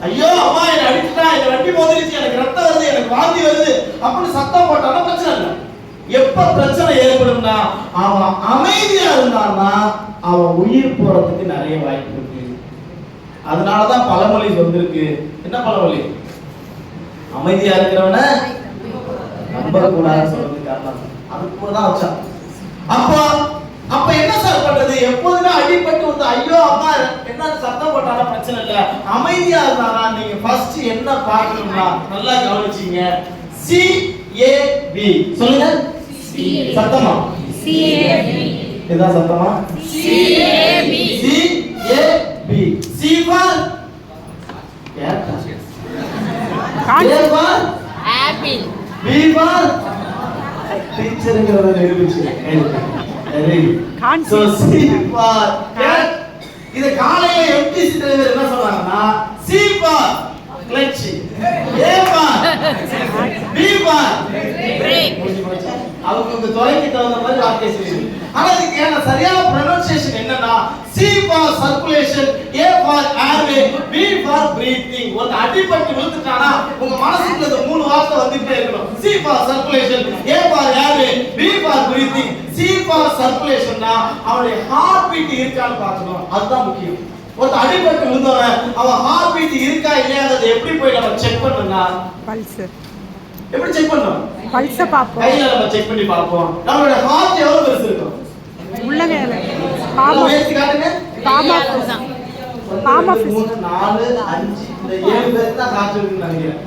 ஐயோ அம்மா என்ன அடிச்சுட்டா, என்ன வண்டி மோதிருச்சு, எனக்கு ரத்தம் வருது, எனக்கு வாந்தி வருது அப்படின்னு சத்தம் போட்டாலும் பிரச்சனை இல்லை. எப்ப பிரச்சனை ஏற்படும்னா அவன் அமைதியா இருந்தான்னா அவன் உயிர் போறதுக்கு நிறைய வாய்ப்பு இருக்கு. அதனாலதான் பழமொழி வந்திருக்கு. என்ன பழமொழி? அமைதியா இருக்கிறவன நம்ப கூடாதுன்னு சொல்றதுக்கு காரணம் அதுக்கு தான் வச்சான். அப்ப என்ன சார் பண்றது? எப்போதுமே அடிபட்டு வந்து ஐயோ அம்மா என்ன சத்தம் போட்டாலும் பிரச்சனை இல்ல, அமைதியா இருந்தானா நீங்க ஃபர்ஸ்ட் என்ன பார்க்கணும்னா நல்லா கவனிச்சீங்க. CAB சொல்லுங்க. சத்தமா CAB. இதான் சத்தமா CAB. CAB. C for cat. A for apple. B for டீச்சர்ங்கறத நிரூபிச்சு. So C for cat. இது காலையில MTC டிரைவர் என்ன சொல்றாங்கன்னா C for clutch, A for B for brake. அவங்க துறைக்கு தகுந்த மாதிரி வார்த்தை சொல்லுங்க. ஆனா இதுக்கு சரியான ப்ரொனன்சியேஷன் என்னன்னா C for circulation, A for airway, B for breathing. ஒரு அடிபட்டு விழுந்துட்டானா உங்க மனசுக்குள்ள இந்த மூணு வார்த்தை வந்துட்டே இருக்கணும். C for circulation, A for airway, B for breathing. C for circulation னா அவனுடைய ஹார்ட் பீட் இருக்கான்னு பார்க்கணும். அதுதான் முக்கியம். ஒரு அடிபட்டு விழுந்தவன் அவன் ஹார்ட் பீட் இருக்கா இல்லையான்றதை எப்படி போய் நம்ம செக் பண்ணணும்னா பல்ஸ். எப்படி செக் பண்ணணும்? பல்ஸ் பாப்போம். கையில நம்ம செக் பண்ணி பாப்போம். நம்மளோட ஹார்ட் எவ்வளவு பெருசு இருக்கும்? உள்ளகையில பாமா வெயிட் காட்டுங்க. பாமா தான். பாமா 3 4 5 இந்த 7 பேருக்கு தான் ஹார்ட் இருக்குன்னு நினைக்கிறேன்.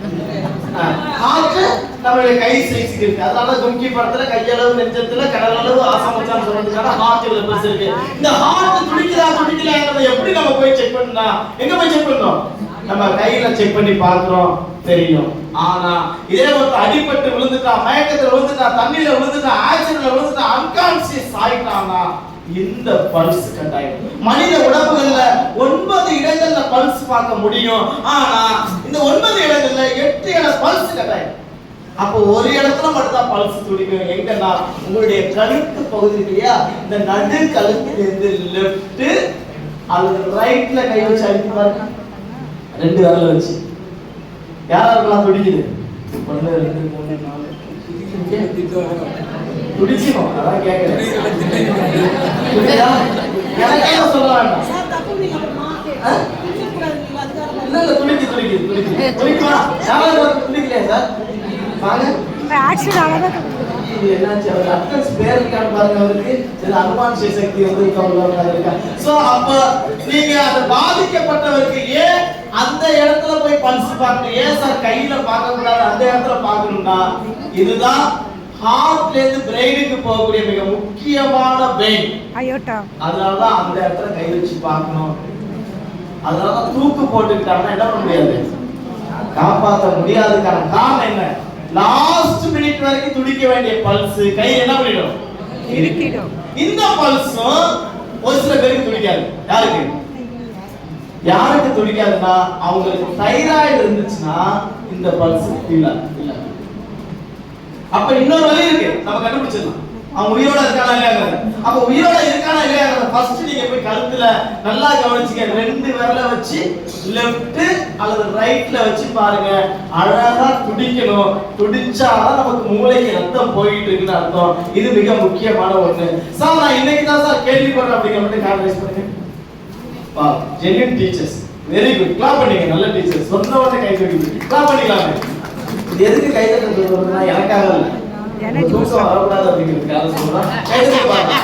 ஹார்ட் நம்மளுடைய கை சைஸ்க்கு இருக்கு. அதனால தும்கி படத்துல கையளவு நெஞ்சத்துல கடலளவு ஆசமச்சான் சொல்றதுக்கான ஹார்ட் இவ்வளவு பெருசு இருக்கு. இந்த ஹார்ட் துடிக்குதான்றதை எப்படி நம்ம போய் செக் பண்ணா? எங்க போய் செக் பண்ணோம்? நம்ம கையில செக் பண்ணி பார்க்கிறோம், தெரியும். ஆனா இதே ஒரு அடிபட்டு விழுந்துட்டா, மயக்கத்துல விழுந்துட்டா, தண்ணியில விழுந்துட்டா, ஆக்சிடென்ட்ல விழுந்துட்டா, அன்கான்ஷியஸ் ஆயிட்டானா இந்த பல்ஸ் கட்டாயம். மனித உடம்புகள்ல 9 இடங்கள்ல பல்ஸ் பார்க்க முடியும். ஆனா இந்த 9 இடங்கள்ல 8 இட பல்ஸ் கட்டாயம். அப்போ ஒரு இடத்துல மட்டும் தான் பல்ஸ் துடிக்கும். எங்கன்னா உங்களுடைய கழுத்து பகுதி இல்லையா, இந்த நடு கழுத்துல இருந்து லெஃப்ட் அல்லது ரைட்ல கை வச்சு அடிச்சு பாருங்க. 2 விரல வச்சு யாரெல்லாம் துடிக்குது? 1 2 3 4 துடிச்சிடும். அதான் கேட்கிறேன். எனக்கே சொல்ல வேண்டாம். இல்ல துடிக்குமா? யாராவது துடிக்கலையா சார்? வாங்க. ஆக்சுவலா என்னாச்சு? அவர் அட்ரஸ் பேர் இருக்கான்னு பாருங்க. அவருக்கு சில அனுமானிய சக்தி வந்து இருக்கா. சோ அப்ப நீங்க அந்த பாதிக்கப்பட்டவருக்கு ஏன் அந்த இடத்துல போய் பல்ஸ் பார்க்கணும்? ஏன் சார் கையில பார்க்க கூடாது, அந்த இடத்துல பார்க்கணும்னா இதுதான் ஹார்ட்ல இருந்து பிரெயினுக்கு போகக்கூடிய மிக முக்கியமான வெயின் அயோட்டா. அதனாலதான் அந்த இடத்துல கை வச்சு பார்க்கணும். அதனாலதான் தூக்கு போட்டுக்கிட்டாங்கன்னா என்ன பண்ண முடியாது, காப்பாற்ற முடியாதுக்கான காரணம் என்ன? லாஸ்ட் மினிட் வரைக்கும் துடிக்க வேண்டிய பல்ஸ் கை என்ன பண்ணிடும்? இருக்கிடும். இந்த பல்ஸும் ஒரு சில பேருக்கு துடிக்காது. யாருக்கு துடிக்காதுன்னா அவங்களுக்கு தைராய்டு இருந்துச்சுன்னா இந்த பல்ஸ் இல்ல. அப்ப இன்னொரு வழி இருக்கு, நம்ம கண்டுபிடிச்சிடலாம் அவன் உயிரோட இருக்கானா இல்லையா. அப்ப உயிரோட இருக்கானா இல்லையா ஃபர்ஸ்ட் நீங்க போய் கழுத்துல நல்லா கவனிச்சுங்க. 2 விரல வச்சு லெஃப்ட் அல்லது ரைட்ல வச்சு பாருங்க. அழகா துடிக்கணும். துடிச்சாதான் நமக்கு மூளைக்கு ரத்தம் போயிட்டு இருக்குன்னு அர்த்தம். இது மிக முக்கியமான ஒண்ணு. சார் நான் இன்னைக்கு தான் சார் கேள்விப்படுறேன் அப்படிங்கிற மட்டும் கான்வெர்ஸ் பண்ணுங்க. வா genuine teachers, very good. Clap பண்ணுங்க. நல்ல டீச்சர்ஸ் சொன்ன உடனே கை தட்டி கிளாப் பண்ணிக்கலாமே. இது எதுக்கு கை தட்ட சொல்றதுன்னா எனக்காக இல்ல, தூக்கம் வரக்கூடாது அப்படிங்கிறதுக்காக சொல்றேன். கை தட்டி பாருங்க.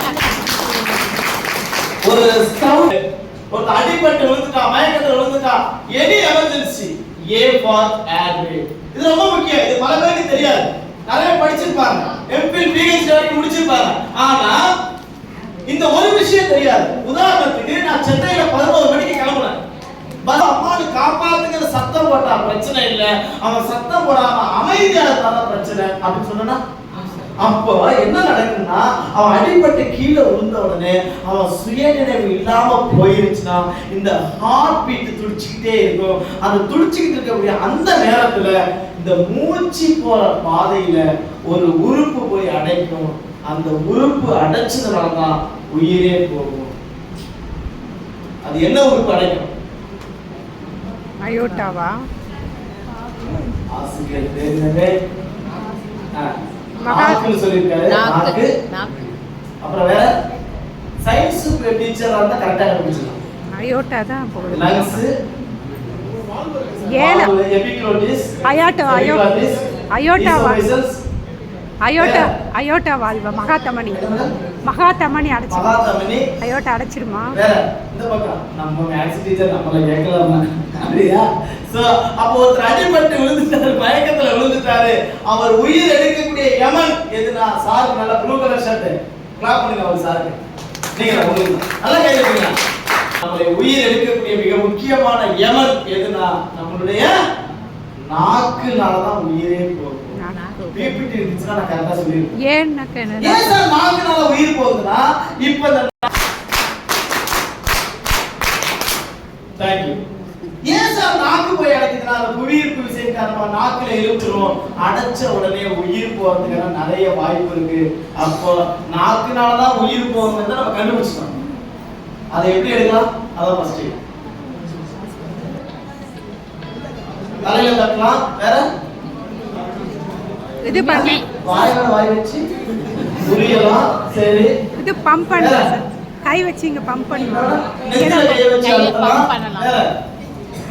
ஒரு சவுண்ட், ஒரு அடிபட்டு விழுந்துட்டா, மயக்கத்துல விழுந்துட்டா, any emergency A for airway. இது ரொம்ப முக்கியம். இது பல பேருக்கு தெரியாது. நிறைய படிச்சிருப்பாங்க, MPhil PhD வரைக்கும் முடிச்சிருப்பாங்க. ஆனா இந்த ஒரு விஷயம் தெரியாது. உதாரணத்துக்கு நான் சென்னையில 11 மணிக்கு கிளம்புறேன். அம்மானு காப்பாத்துங்கிற சத்தம் போட்டா பிரச்சனை இல்ல, அவன் சத்தம் போடாம அமைதியா இருந்தாதான் பிரச்சனை அப்படின்னு சொன்னா அப்போ என்ன நடக்குன்னா அவன் அடிபட்டு கீழே விழுந்த உடனே அவன் சுயநினைவு இல்லாம போயிருச்சுன்னா இந்த ஹார்ட் பீட் துடிச்சுக்கிட்டே இருக்கும். அந்த துடிச்சுக்கிட்டு இருக்கக்கூடிய அந்த நேரத்துல இந்த மூச்சு போற பாதையில ஒரு உறுப்பு போய் அடைக்கும். அந்த உறுப்பு அடைச்சதுனாலதான் உயிரே போகும். அது என்ன உறுப்பு அடைக்கும்? அயோட்டாவா? ஆசிரியர் பேருனவே நாக்குன்னு சொல்லியிருக்காரு. நாக்கு. அப்புறம் வேற சயின்ஸ் டீச்சரா இருந்தா கரெக்டா கண்டுபிடிச்சிடலாம். அயோட்டா தான் போகுது. லங்ஸ், ஏல எபிக்ளோட்டிஸ், அயோட்டாவா? அயோட்டா வாழ்வா? மகாத்தமணி அடைச்சு. அயோட்டா அடைச்சிருமா? இந்த பக்கம் நம்ம மேத்ஸ் டீச்சர் நம்மள கேட்கலாமா? அப்படியா? சோ அப்போ ஒருத்தர் அடிபட்டு விழுந்துட்டாரு, மயக்கத்துல விழுந்துட்டாரு. அவர் உயிர் எடுக்கக்கூடிய யமன் எதுனா? சாருக்கு நல்ல ப்ளூ கலர் ஷர்ட். கிளாப் பண்ணுங்க அவர் சாருக்கு. நீங்க உங்களுக்கு நல்லா கை வைங்க. நம்மளை உயிர் எடுக்கக்கூடிய மிக முக்கியமான யமன் எதுனா? நம்மளுடைய நாக்குனால தான் உயிரே போகும். பிபிடி இருந்துச்சுன்னா நான் கரெக்டா சொல்லிருக்கேன். ஏன் சார் நாக்குனால உயிர் போகுதுன்னா இப்ப தேங்க் யூ. ஏன் சார் நாக்கு போய் அடைக்குதுன்னா அந்த புவியீர்ப்பு விசை காரணமா நாக்குல இழுத்துரும். அடைச்ச உடனே உயிர் போறதுக்கான நிறைய வாய்ப்பு இருக்கு. அப்போ நாக்குனால தான் உயிர் போகுதுன்னு நம்ம கண்டுபிடிச்சிட்டோம். அதை எப்படி எடுக்கலாம்? அதான் ஃபர்ஸ்ட். தலையில தட்டலாம். வேற இது பண்ணி வாய் வச்சு புரியலாம். சரி, இது பம்ப் பண்ணலாம். கை வச்சு இங்க பம்ப் பண்ணலாம். நெத்தில கை வச்சு பம்ப் பண்ணலாம்.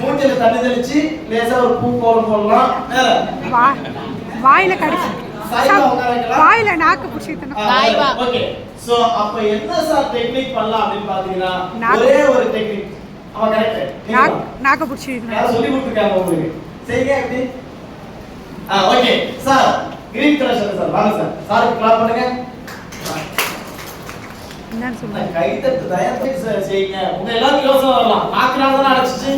மூஞ்சில தண்ணி தெளிச்சு லேசா ஒரு பூ கோலம் போடலாம். வேற வாயில கடிச்சு வாயில நாக்கு புடிச்சிட்டணும். ஓகே. சோ அப்ப என்ன சார் டெக்னிக் பண்ணலாம் அப்படினு பாத்தீங்கன்னா ஒரே ஒரு டெக்னிக். அவ கரெக்ட். நாக்கு புடிச்சிட்டணும். யார சொல்லி கொடுத்துருக்காங்க உங்களுக்கு? சரிங்க எப்படி? Okay sir, green colour shirt sir. வாங்க சார். சாருக்கு கிளாப் பண்ணுங்க. என்னன்னு சொல்லுங்க. கை தட்டு தயவு செய்யுங்க. உங்க எல்லாரும் யோசனை வரலாம். நாக்குனால தான் அடைச்சிச்சு,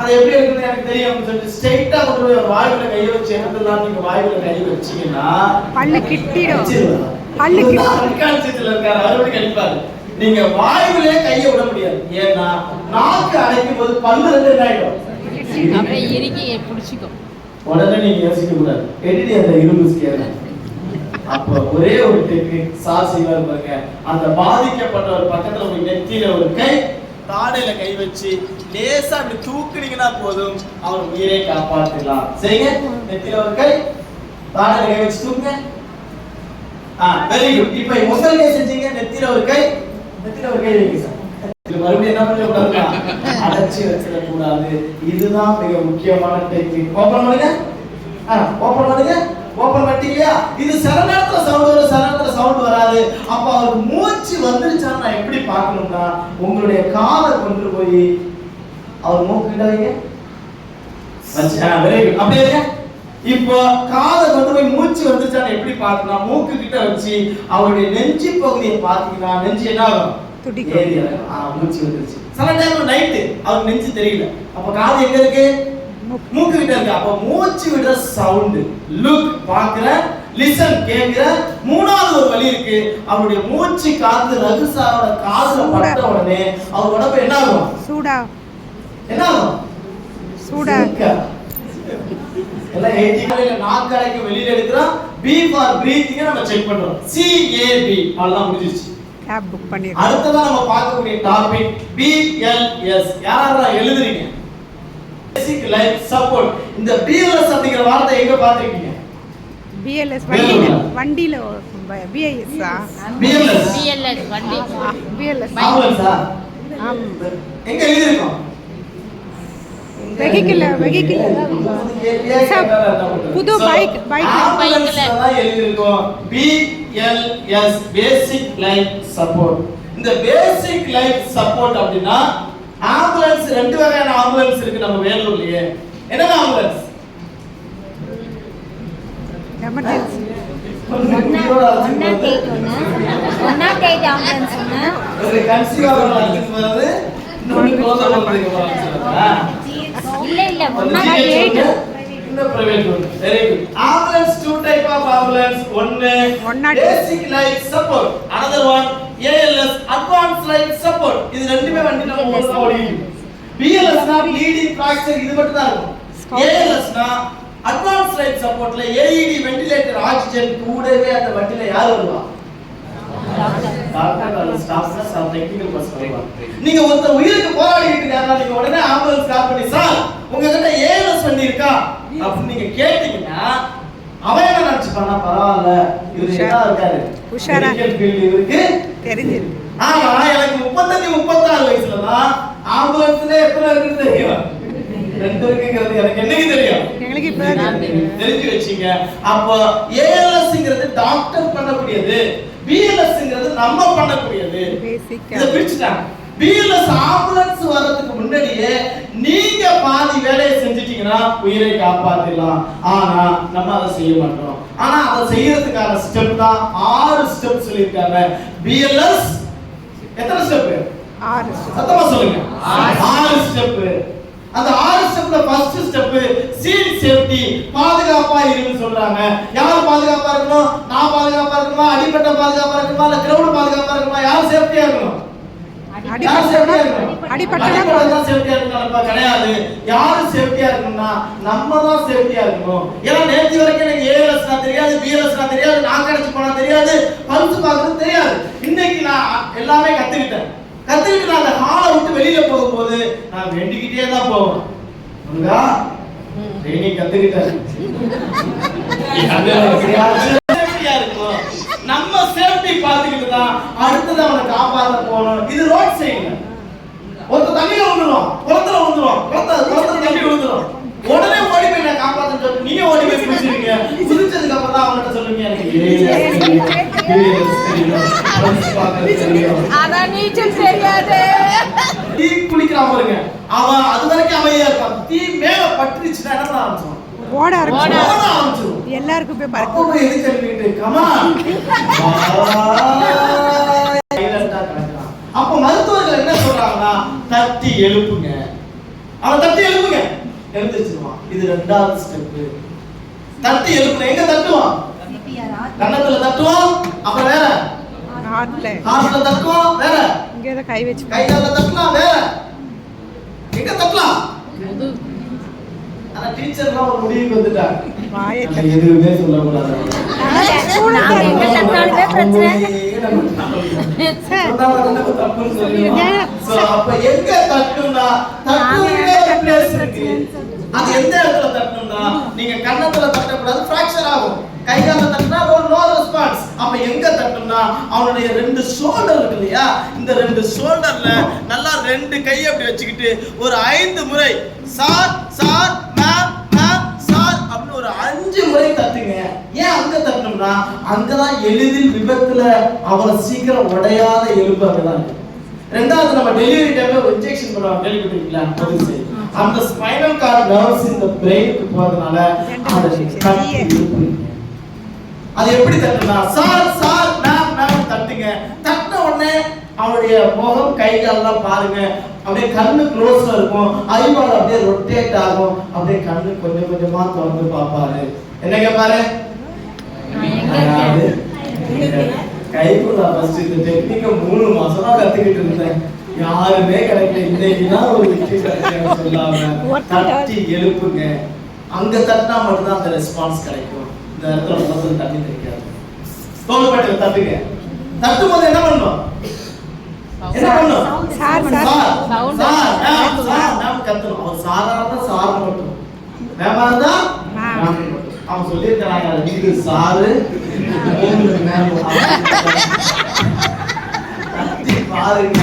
அது எப்படி இருக்குன்னு எனக்கு தெரியும் அப்படின்னு சொல்லிட்டு ஸ்ட்ரைட்டா கொண்டு போய் வாயுல கையை வச்சு எடுத்துலாம். நீங்க வாயுல கை வச்சீங்கன்னா பல்லு கிட்டிடும். பல்லு அன்கான்சியஸ்ல இருக்காரு, அவரோட கழிப்பாரு. நீங்க வாயுவிலே கையை விட முடியாது. ஏன்னா நாக்கு அடைக்கும் போது பல்லு ரெண்டு என்ன ஆயிடும்? அப்படியே இறுகி பிடிச்சிக்கும். உடனே நீங்க யோசிக்க கூடாது. எடிடி அந்த இரும்பு ஸ்கேல். அப்ப ஒரே ஒரு டெக்னிக் சார் செய்வார் பாருங்க. அந்த பாதிக்கப்பட்டவர் பக்கத்துல ஒரு நெத்தியில ஒரு கை, தாடையில கை வச்சு லேசா அப்படி தூக்குனீங்கன்னா போதும், அவர் உயிரை காப்பாற்றலாம். சரிங்க? நெத்தியில ஒரு கை, தாடையில கை வச்சு தூக்குங்க. Very good. இப்போ முதல்ல செஞ்சீங்க. நெத்தியில ஒரு கை, நெத்தியில ஒரு கை வைங்க சார். இது மறுபடியும் என்ன பண்ண கூடாதுன்னா அடைச்சி வச்சிட கூடாது. இதுதான் மிக முக்கியமான டெக்னிக். ஓபன் பண்ணுங்க. ஓபன் பண்ணுங்க. ஓபன் பண்ணிட்டீங்களா? இது சில நேரத்துல சவுண்ட் வரும், சில நேரத்துல சவுண்ட் வராது. அப்ப அவருக்கு மூச்சு வந்துருச்சான்னு நான் எப்படி பார்க்கணும்னா உங்களுடைய காலை கொண்டு போய் அவர் மூக்கு கிட்ட வைங்க. Very good. அப்படியே இருங்க. இப்போ காலை கொண்டு போய் மூச்சு வந்துருச்சான்னு எப்படி பார்க்கணும்? மூக்கு கிட்ட வச்சு அவருடைய நெஞ்சு பகுதியை பார்த்தீங்கன்னா நெஞ்சு என்ன ஆகும்? மூச்சு வந்துருச்சு. சில டைம் நைட்டு அவருக்கு நெஞ்சு தெரியல. அப்ப காது எங்க இருக்கு? மூக்கு கிட்ட இருக்கு. அப்ப மூச்சு விடுற சவுண்ட், லுக் பாக்குற, லிசன் கேக்குற. மூணாவது ஒரு வழி இருக்கு. அவருடைய மூச்சு காத்து ரகுசாவோட காதுல பட்ட உடனே அவர் உடம்பு என்ன ஆகும்? சூடா. என்ன ஆகும்? சூடா. எல்லாம் 80 கலையில நாக்கு அடைக்க வெளியில எடுக்கிறோம். B ஃபார் பிரீத்திங் நம்ம செக் பண்றோம். CAB அவ்வளவுதான் முடிஞ்சிருச்சு. கேப் புக் பண்ணிருக்கோம். அடுத்ததா நம்ம பார்க்கக்கூடிய டாபிக் BLS. யாரா எழுதுறீங்க? பேசிக் லைஃப் சப்போர்ட். இந்த BLS அப்படிங்கிற வார்த்தை எங்க பாத்துக்கிட்டீங்க? BLS வண்டில BIS ஆ? BLS வண்டி. BLS ஆம்புலன்ஸா? எங்க எழுதிருக்கோம்? வெஹிக்கிள் புது பைக்ல தான் எழுதிருக்கோம். BLS பேசிக் லைஃப் சப்போர்ட். இந்த பேசிக் லைஃப் சப்போர்ட் அப்படினா ஆம்புலன்ஸ் ரெண்டு வகையான ஆம்புலன்ஸ் இருக்கு நம்ம வேலூர்லயே. என்னன்னா ஆம்புலன்ஸ்? எமர்ஜென்சி. ஒன்னா டேட் ஆம்புலன்ஸ் ஒன்னு. ஒரு கன்சீவ் ஆம்புலன்ஸ் வருது. இன்னொரு க்ளோஸ் ஆம்புலன்ஸ். இல்ல ஒன்னா டேட். இந்த private one. Very good. Ambulance two type of ambulance. ஒன்னு basic life support, another one ALS advanced life support. இது ரெண்டுமே வண்டி நம்ம ஓடுறோம் ஓடிட்டு. BLS னா bleeding fracture இது மட்டும் தான் இருக்கும். ALS னா advanced life supportல AED ventilator oxygen கூடவே அந்த வண்டில யார் வருவா? Doctor. Doctor staffs technical person வருவாங்க. நீங்க ஒருத்தர் உயிருக்கு போராடிட்டு இருக்காங்க, நீங்க உடனே ஆம்புலன்ஸ் கால் பண்ணி சார் உங்ககிட்ட ஏஎல்எஸ் வண்டி இருக்கா அப்படின்னு நீங்க கேட்டீங்கன்னா அவன் என்ன நினைச்சுப்பானா, பரவாயில்ல இவரு என்ன இருக்காரு மெடிக்கல் ஃபீல்ட் இவருக்கு தெரிஞ்சிருக்கு. ஆமா எனக்கு 35-36 வயசுலதான் ஆம்புலன்ஸ்ல எத்தனை இருக்குன்னு தெரியும், 2 இருக்குங்கிறது எனக்கு என்னைக்கு தெரியும், எங்களுக்கு இப்பதான் தெரிஞ்சு வச்சீங்க. அப்போ ஏஎல்எஸ்ங்கிறது டாக்டர் பண்ணக்கூடியது, பிஎல்எஸ்ங்கிறது நம்ம பண்ணக்கூடியது. இத பிரிச்சுட்டாங்க. பிஎல்எஸ் ஆம்புலன்ஸ் வர்றதுக்கு முன்னாடியே நீங்க பாதி வேலையை செஞ்சிட்டீங்கன்னா உயிரை காப்பாத்திடலாம். ஆனா நம்ம அதை செய்ய மாட்டோம். ஆனா அதை செய்யறதுக்கான ஸ்டெப் தான் 6 ஸ்டெப் சொல்லியிருக்காங்க. பிஎல்எஸ் எத்தனை ஸ்டெப்? 6. சத்தமா சொல்லுங்க. 6 ஸ்டெப். அந்த 6 ஸ்டெப்ல ஃபர்ஸ்ட் ஸ்டெப் சீட் சேஃப்டி, பாதுகாப்பா இருன்னு சொல்றாங்க. யார் பாதுகாப்பா இருக்கணும்? நான் பாதுகாப்பா இருக்கணுமா, அடிபட்ட பாதுகாப்பா இருக்கணுமா, இல்ல கிரவுட் பாதுகாப்பா இருக்கணுமா? யார் சேஃப்டியா இருக்கணும்? யார் சேஃப்டியா இருக்கணும்? அடிபட்டா சேஃப்டியா இருக்கணும் கிடையாது. யார் சேஃப்டியா இருக்கணும்னா நம்ம தான் சேஃப்டியா இருக்கணும். ஏன்னா நேத்து வரைக்கும் எனக்கு ஏஎல்எஸ் நான் தெரியாது, பிஎல்எஸ் நான் தெரியாது, நான் கடைச்சு போனா தெரியாது, பல்ஸ் பார்க்கறது தெரியாது. இன்னைக்கு நான் எல்லாமே கத்துக்கிட்டேன். கத்துக்கிட்டு நான் அந்த ஹாலை விட்டு வெளியில போகும்போது நான் வேண்டிக்கிட்டே தான் போவேன். முருகா ட்ரைனிங் கத்துக்கிட்டேன். நம்ம சேஃப்டி பார்த்துக்கிட்டு தான் அடுத்தது அவனை காப்பாற்ற போகணும். இது ரோட் சைடுல ஒருத்தர் தண்ணியில விழுந்துரும், குளத்துல விழுந்துரும், குளத்துல தண்ணி விழுந்துரும், உடனே ஓடி போய் நான் காப்பாற்ற சொல்லி நீங்க ஓடி போய் குதிச்சிருக்கீங்க. குதிச்சதுக்கு அப்புறம் தான் அவங்ககிட்ட சொல்லுங்க அதான் நீச்சல் தெரியாது. தீ குளிக்கிறான் பாருங்க, அவன் அது வரைக்கும் அமைதியா இருப்பான். தீ மேல பட்டுச்சுன்னா என்ன பண்ண ஆரம்பிச்சிடும்? ஓட ஆரம்பிச்சிடும். எல்லாருக்கும் போய் பறக்க போய் எது சொல்லிட்டு கமான். அப்ப மருத்துவர்கள் என்ன சொல்றாங்கன்னா தட்டி எழுப்புங்க, அவன் தட்டி எழுப்புங்க, எழுந்திருச்சிருவான். இது 2வது ஸ்டெப். தட்டி எழுப்புங்க. எங்க தட்டுவான்? கன்னத்துல தட்டுவான். அப்புறம் வேற ஹார்ட்ல தட்டுவான். வேற இங்க ஏதோ கை வச்சு கைகால தட்டலாம். வேற எங்க தட்டலாம்? ஆனா டீச்சர்லாம் ஒரு முடிவுக்கு வந்துட்டாங்க, எதுவுமே சொல்லக்கூடாது. அப்ப எங்க தட்டுனா அது எந்த இடத்துல தட்டணும்னா நீங்க கன்னத்துல தட்டக்கூடாது, பிராக்சர் ஆகும். கைகால தட்டினா நோ ரெஸ்பான்ஸ். அப்ப எங்க தட்டணும்னா அவனுடைய 2 ஷோல்டர் இருக்கு இல்லையா, இந்த 2 ஷோல்டர்ல நல்லா 2 கையை அப்படி வச்சுக்கிட்டு ஒரு 5 முறை sir sir ma'am ma'am sir அப்படின்னு ஒரு 5 முறை தட்டுங்க. ஏன் அங்க தட்டணும்னா அங்கதான் எளிதில் விபத்துல அவரை சீக்கிரம் உடையாத எலும்பு அங்கதான் இருக்கு. 2வது நம்ம டெலிவரி டைம்ல ஒரு இன்ஜெக்ஷன் பண்ணுவாங்க, கேள்விப்பட்டிருக்கீங்களா? அந்த ஸ்பைனல் கார்ட் நர்வ்ஸ் இந்த பிரெயினுக்கு போறதுனால அது எப்படி தட்டுனா சார் சார் மேம் மேம் தட்டுங்க. தட்டின உடனே அவனுடைய முகம் கை கால்லாம் பாருங்க, அப்படியே கண்ணு க்ளோஸ்ல இருக்கும், ஐபால் அப்படியே ரொட்டேட் ஆகும், அப்படியே கண்ணு கொஞ்சம் கொஞ்சமா திறந்து பாப்பாரு. என்ன கேட்பாரு? கைக்குள்ள ஃபர்ஸ்ட் இந்த டெக்னிக்க 3 மாசமா கத்துக்கிட்டு இருந்தேன், யாருமே கிடைக்கல. இன்னைக்குதான் ஒரு விஷயம் கிடைக்கும் சொல்லாம தட்டி எழுப்புங்க. அங்க தட்டினா மட்டும்தான் அந்த ரெஸ்பான்ஸ் கிடைக்கும். இந்த இடத்துல முதல்ல தண்ணி தெரியாது. தோள்பட்டையில தட்டுங்க. தட்டும் போது என்ன பண்ணணும்? என்ன பண்ணணும்? சார் சார் சார் நாம கத்தணும். அவன் சாதாரண சார் மட்டும், மேமா இருந்தா அவன் சொல்லியிருக்கிறாங்க இது சாரு பாருங்க,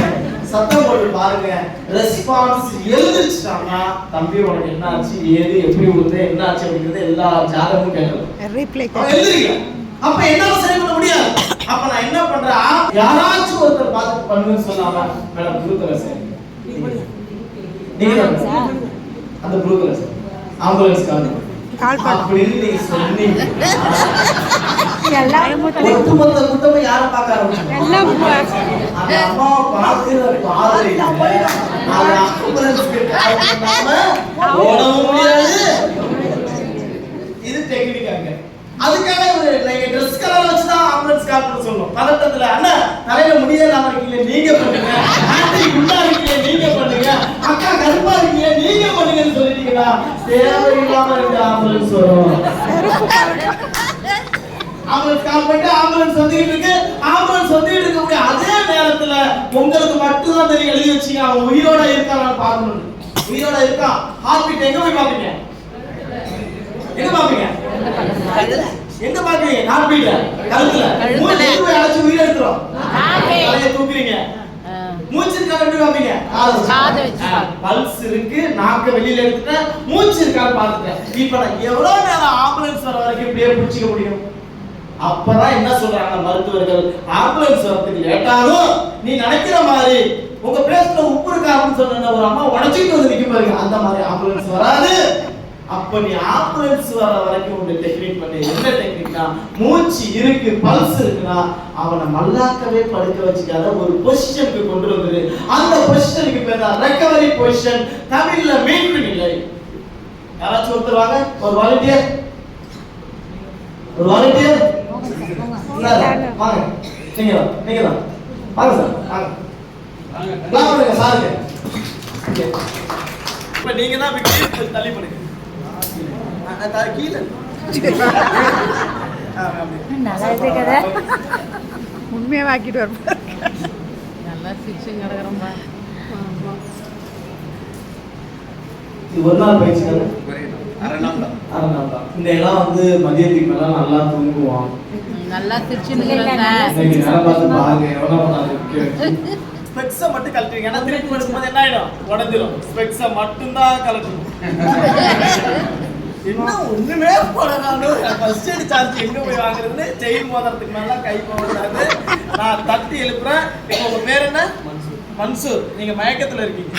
சத்தம் போட்டு பாருங்க. ரெஸ்பான்ஸ் எழுதிச்சுட்டாங்கன்னா தம்பி உனக்கு என்ன ஆச்சு, ஏது எப்படி விழுது, என்ன ஆச்சு அப்படிங்கிறது எல்லா ஜாதகமும் கேட்கணும். எழுதுறீங்க. அப்ப என்னால சரி பண்ண முடியாது. அப்ப நான் என்ன பண்றேன், யாராச்சும் ஒருத்தர் பார்த்து பண்ணுன்னு சொன்னாம மேடம் ப்ளூ கலர் சார் நீங்க அந்த ப்ளூ கலர் சார் ஆம்புலன்ஸ் கால் அப்படின்னு நீங்க சொன்னீங்க. ஒட்டுமொத்த கூட்டமும் யாரை பார்க்க ஆரம்பிச்சாங்க? அந்த அம்மாவை பார்க்கிற பார்வையில அந்த ஆம்புலன்ஸ்க்கு கால் பண்ணாம ஓடவும் முடியாது. இது டெக்னிக். அங்க அதுக்காக நீங்க ட்ரெஸ் கலர் வச்சுதான் ஆம்புலன்ஸ் கால் பண்ண சொல்லணும். பதட்டத்துல அண்ணா தலையில முடியல இருக்கீங்க நீங்க பண்ணுங்க, ஆண்டி குண்டா இருக்கீங்க நீங்க பண்ணுங்க, அக்கா கருப்பா இருக்கீங்க நீங்க பண்ணுங்கன்னு சொல்லிட்டீங்கன்னா தேவையில்லாம இருக்க ஆம்புலன்ஸ் வரும். ஆம்புலன்ஸ் கால் பண்ணிட்டு ஆம்புலன்ஸ் வந்துகிட்டு இருக்கு. ஆம்புலன்ஸ் வந்துகிட்டு இருக்கக்கூடிய அதே நேரத்துல உங்களுக்கு மட்டும் தான் தெரியும், எழுதி வச்சீங்க அவன் உயிரோட இருக்கான்னு பார்க்கணும். உயிரோட இருக்கா, ஹார்ட் பீட் எங்க போய் பாப்பீங்க? எங்க பாப்பீங்க? எங்க பாப்பீங்க? ஹார்ட் பீட் கழுத்துல. மூச்சு அடைச்சு உயிர் எடுத்துறோம். தலையை தூக்குறீங்க. மூச்சு இருக்கான்னு எப்படி பாப்பீங்க? காது வச்சு. பல்ஸ் இருக்கு, நாக்க வெளியில எடுத்துட்டு மூச்சு இருக்கான்னு பாத்துட்டேன். இப்ப நான் எவ்வளவு நேரம் ஆம்புலன்ஸ் வர வரைக்கும் இப்படியே புடிச்சிக்க முடியும்? அப்பதான் என்ன சொல்றாங்க மருத்துவர்கள், ஆம்புலன்ஸ் வரதுக்கு லேட் ஆகும். நீ நினைக்கிற மாதிரி உங்க பிளேஸ்ல உப்பு இருக்காருன்னு சொன்ன ஒரு அம்மா உடைச்சிட்டு வந்து நிக்க பாருங்க, அந்த மாதிரி ஆம்புலன்ஸ் வராது. அப்ப நீ ஆம்புலன்ஸ் வர வரைக்கும் உங்க டெக்னிக் பண்ணி, என்ன டெக்னிக்னா மூச்சு இருக்கு, பல்ஸ் இருக்குன்னா அவனை மல்லாக்கவே படுக்க வச்சுக்காத ஒரு பொசிஷனுக்கு கொண்டு வந்துரு. அந்த பொசிஷனுக்கு பேர் தான் ரெக்கவரி பொசிஷன், தமிழ்ல மீட்பு நிலை. யாராச்சும் ஒருத்தர் வாங்க, ஒரு வாலண்டியர், ஒரு வாலண்டியர் வாங்க. நீங்க தான் வாங்க சார், வாங்க வாங்க சாருக்கு. இப்ப நீங்க தான் விக்கெட் தள்ளி பண்ணுங்க. உண்மையாக்கிட்டு வரும். நல்லா சிக்ஷன் கிடக்குறோம்பா. ஒரு நாள் பயிற்சி அரை நாள் தான். இந்த எல்லாம் வந்து மதியத்துக்கு மேல நல்லா தூங்குவான். நல்லா ஸ்பெக்ஸ மட்டும் கழட்டுவீங்க. ஏன்னா திருப்பி எடுக்கும்போது என்ன ஆயிடும்? உடைஞ்சிரும். ஸ்பெக்ஸ மட்டும் தான் கழட்டணும். என்ன ஒண்ணுமே போடறானோ, ஃபர்ஸ்ட் எய்ட் சார்ஜ் எங்க போய் வாங்குறதுன்னு செயின் மோதிரத்துக்கு மேல கை போடுறாரு. நான் தட்டி எழுப்புறேன். இப்போ உங்க பேர் என்ன? மன்சூர். நீங்க மயக்கத்துல இருக்கீங்க.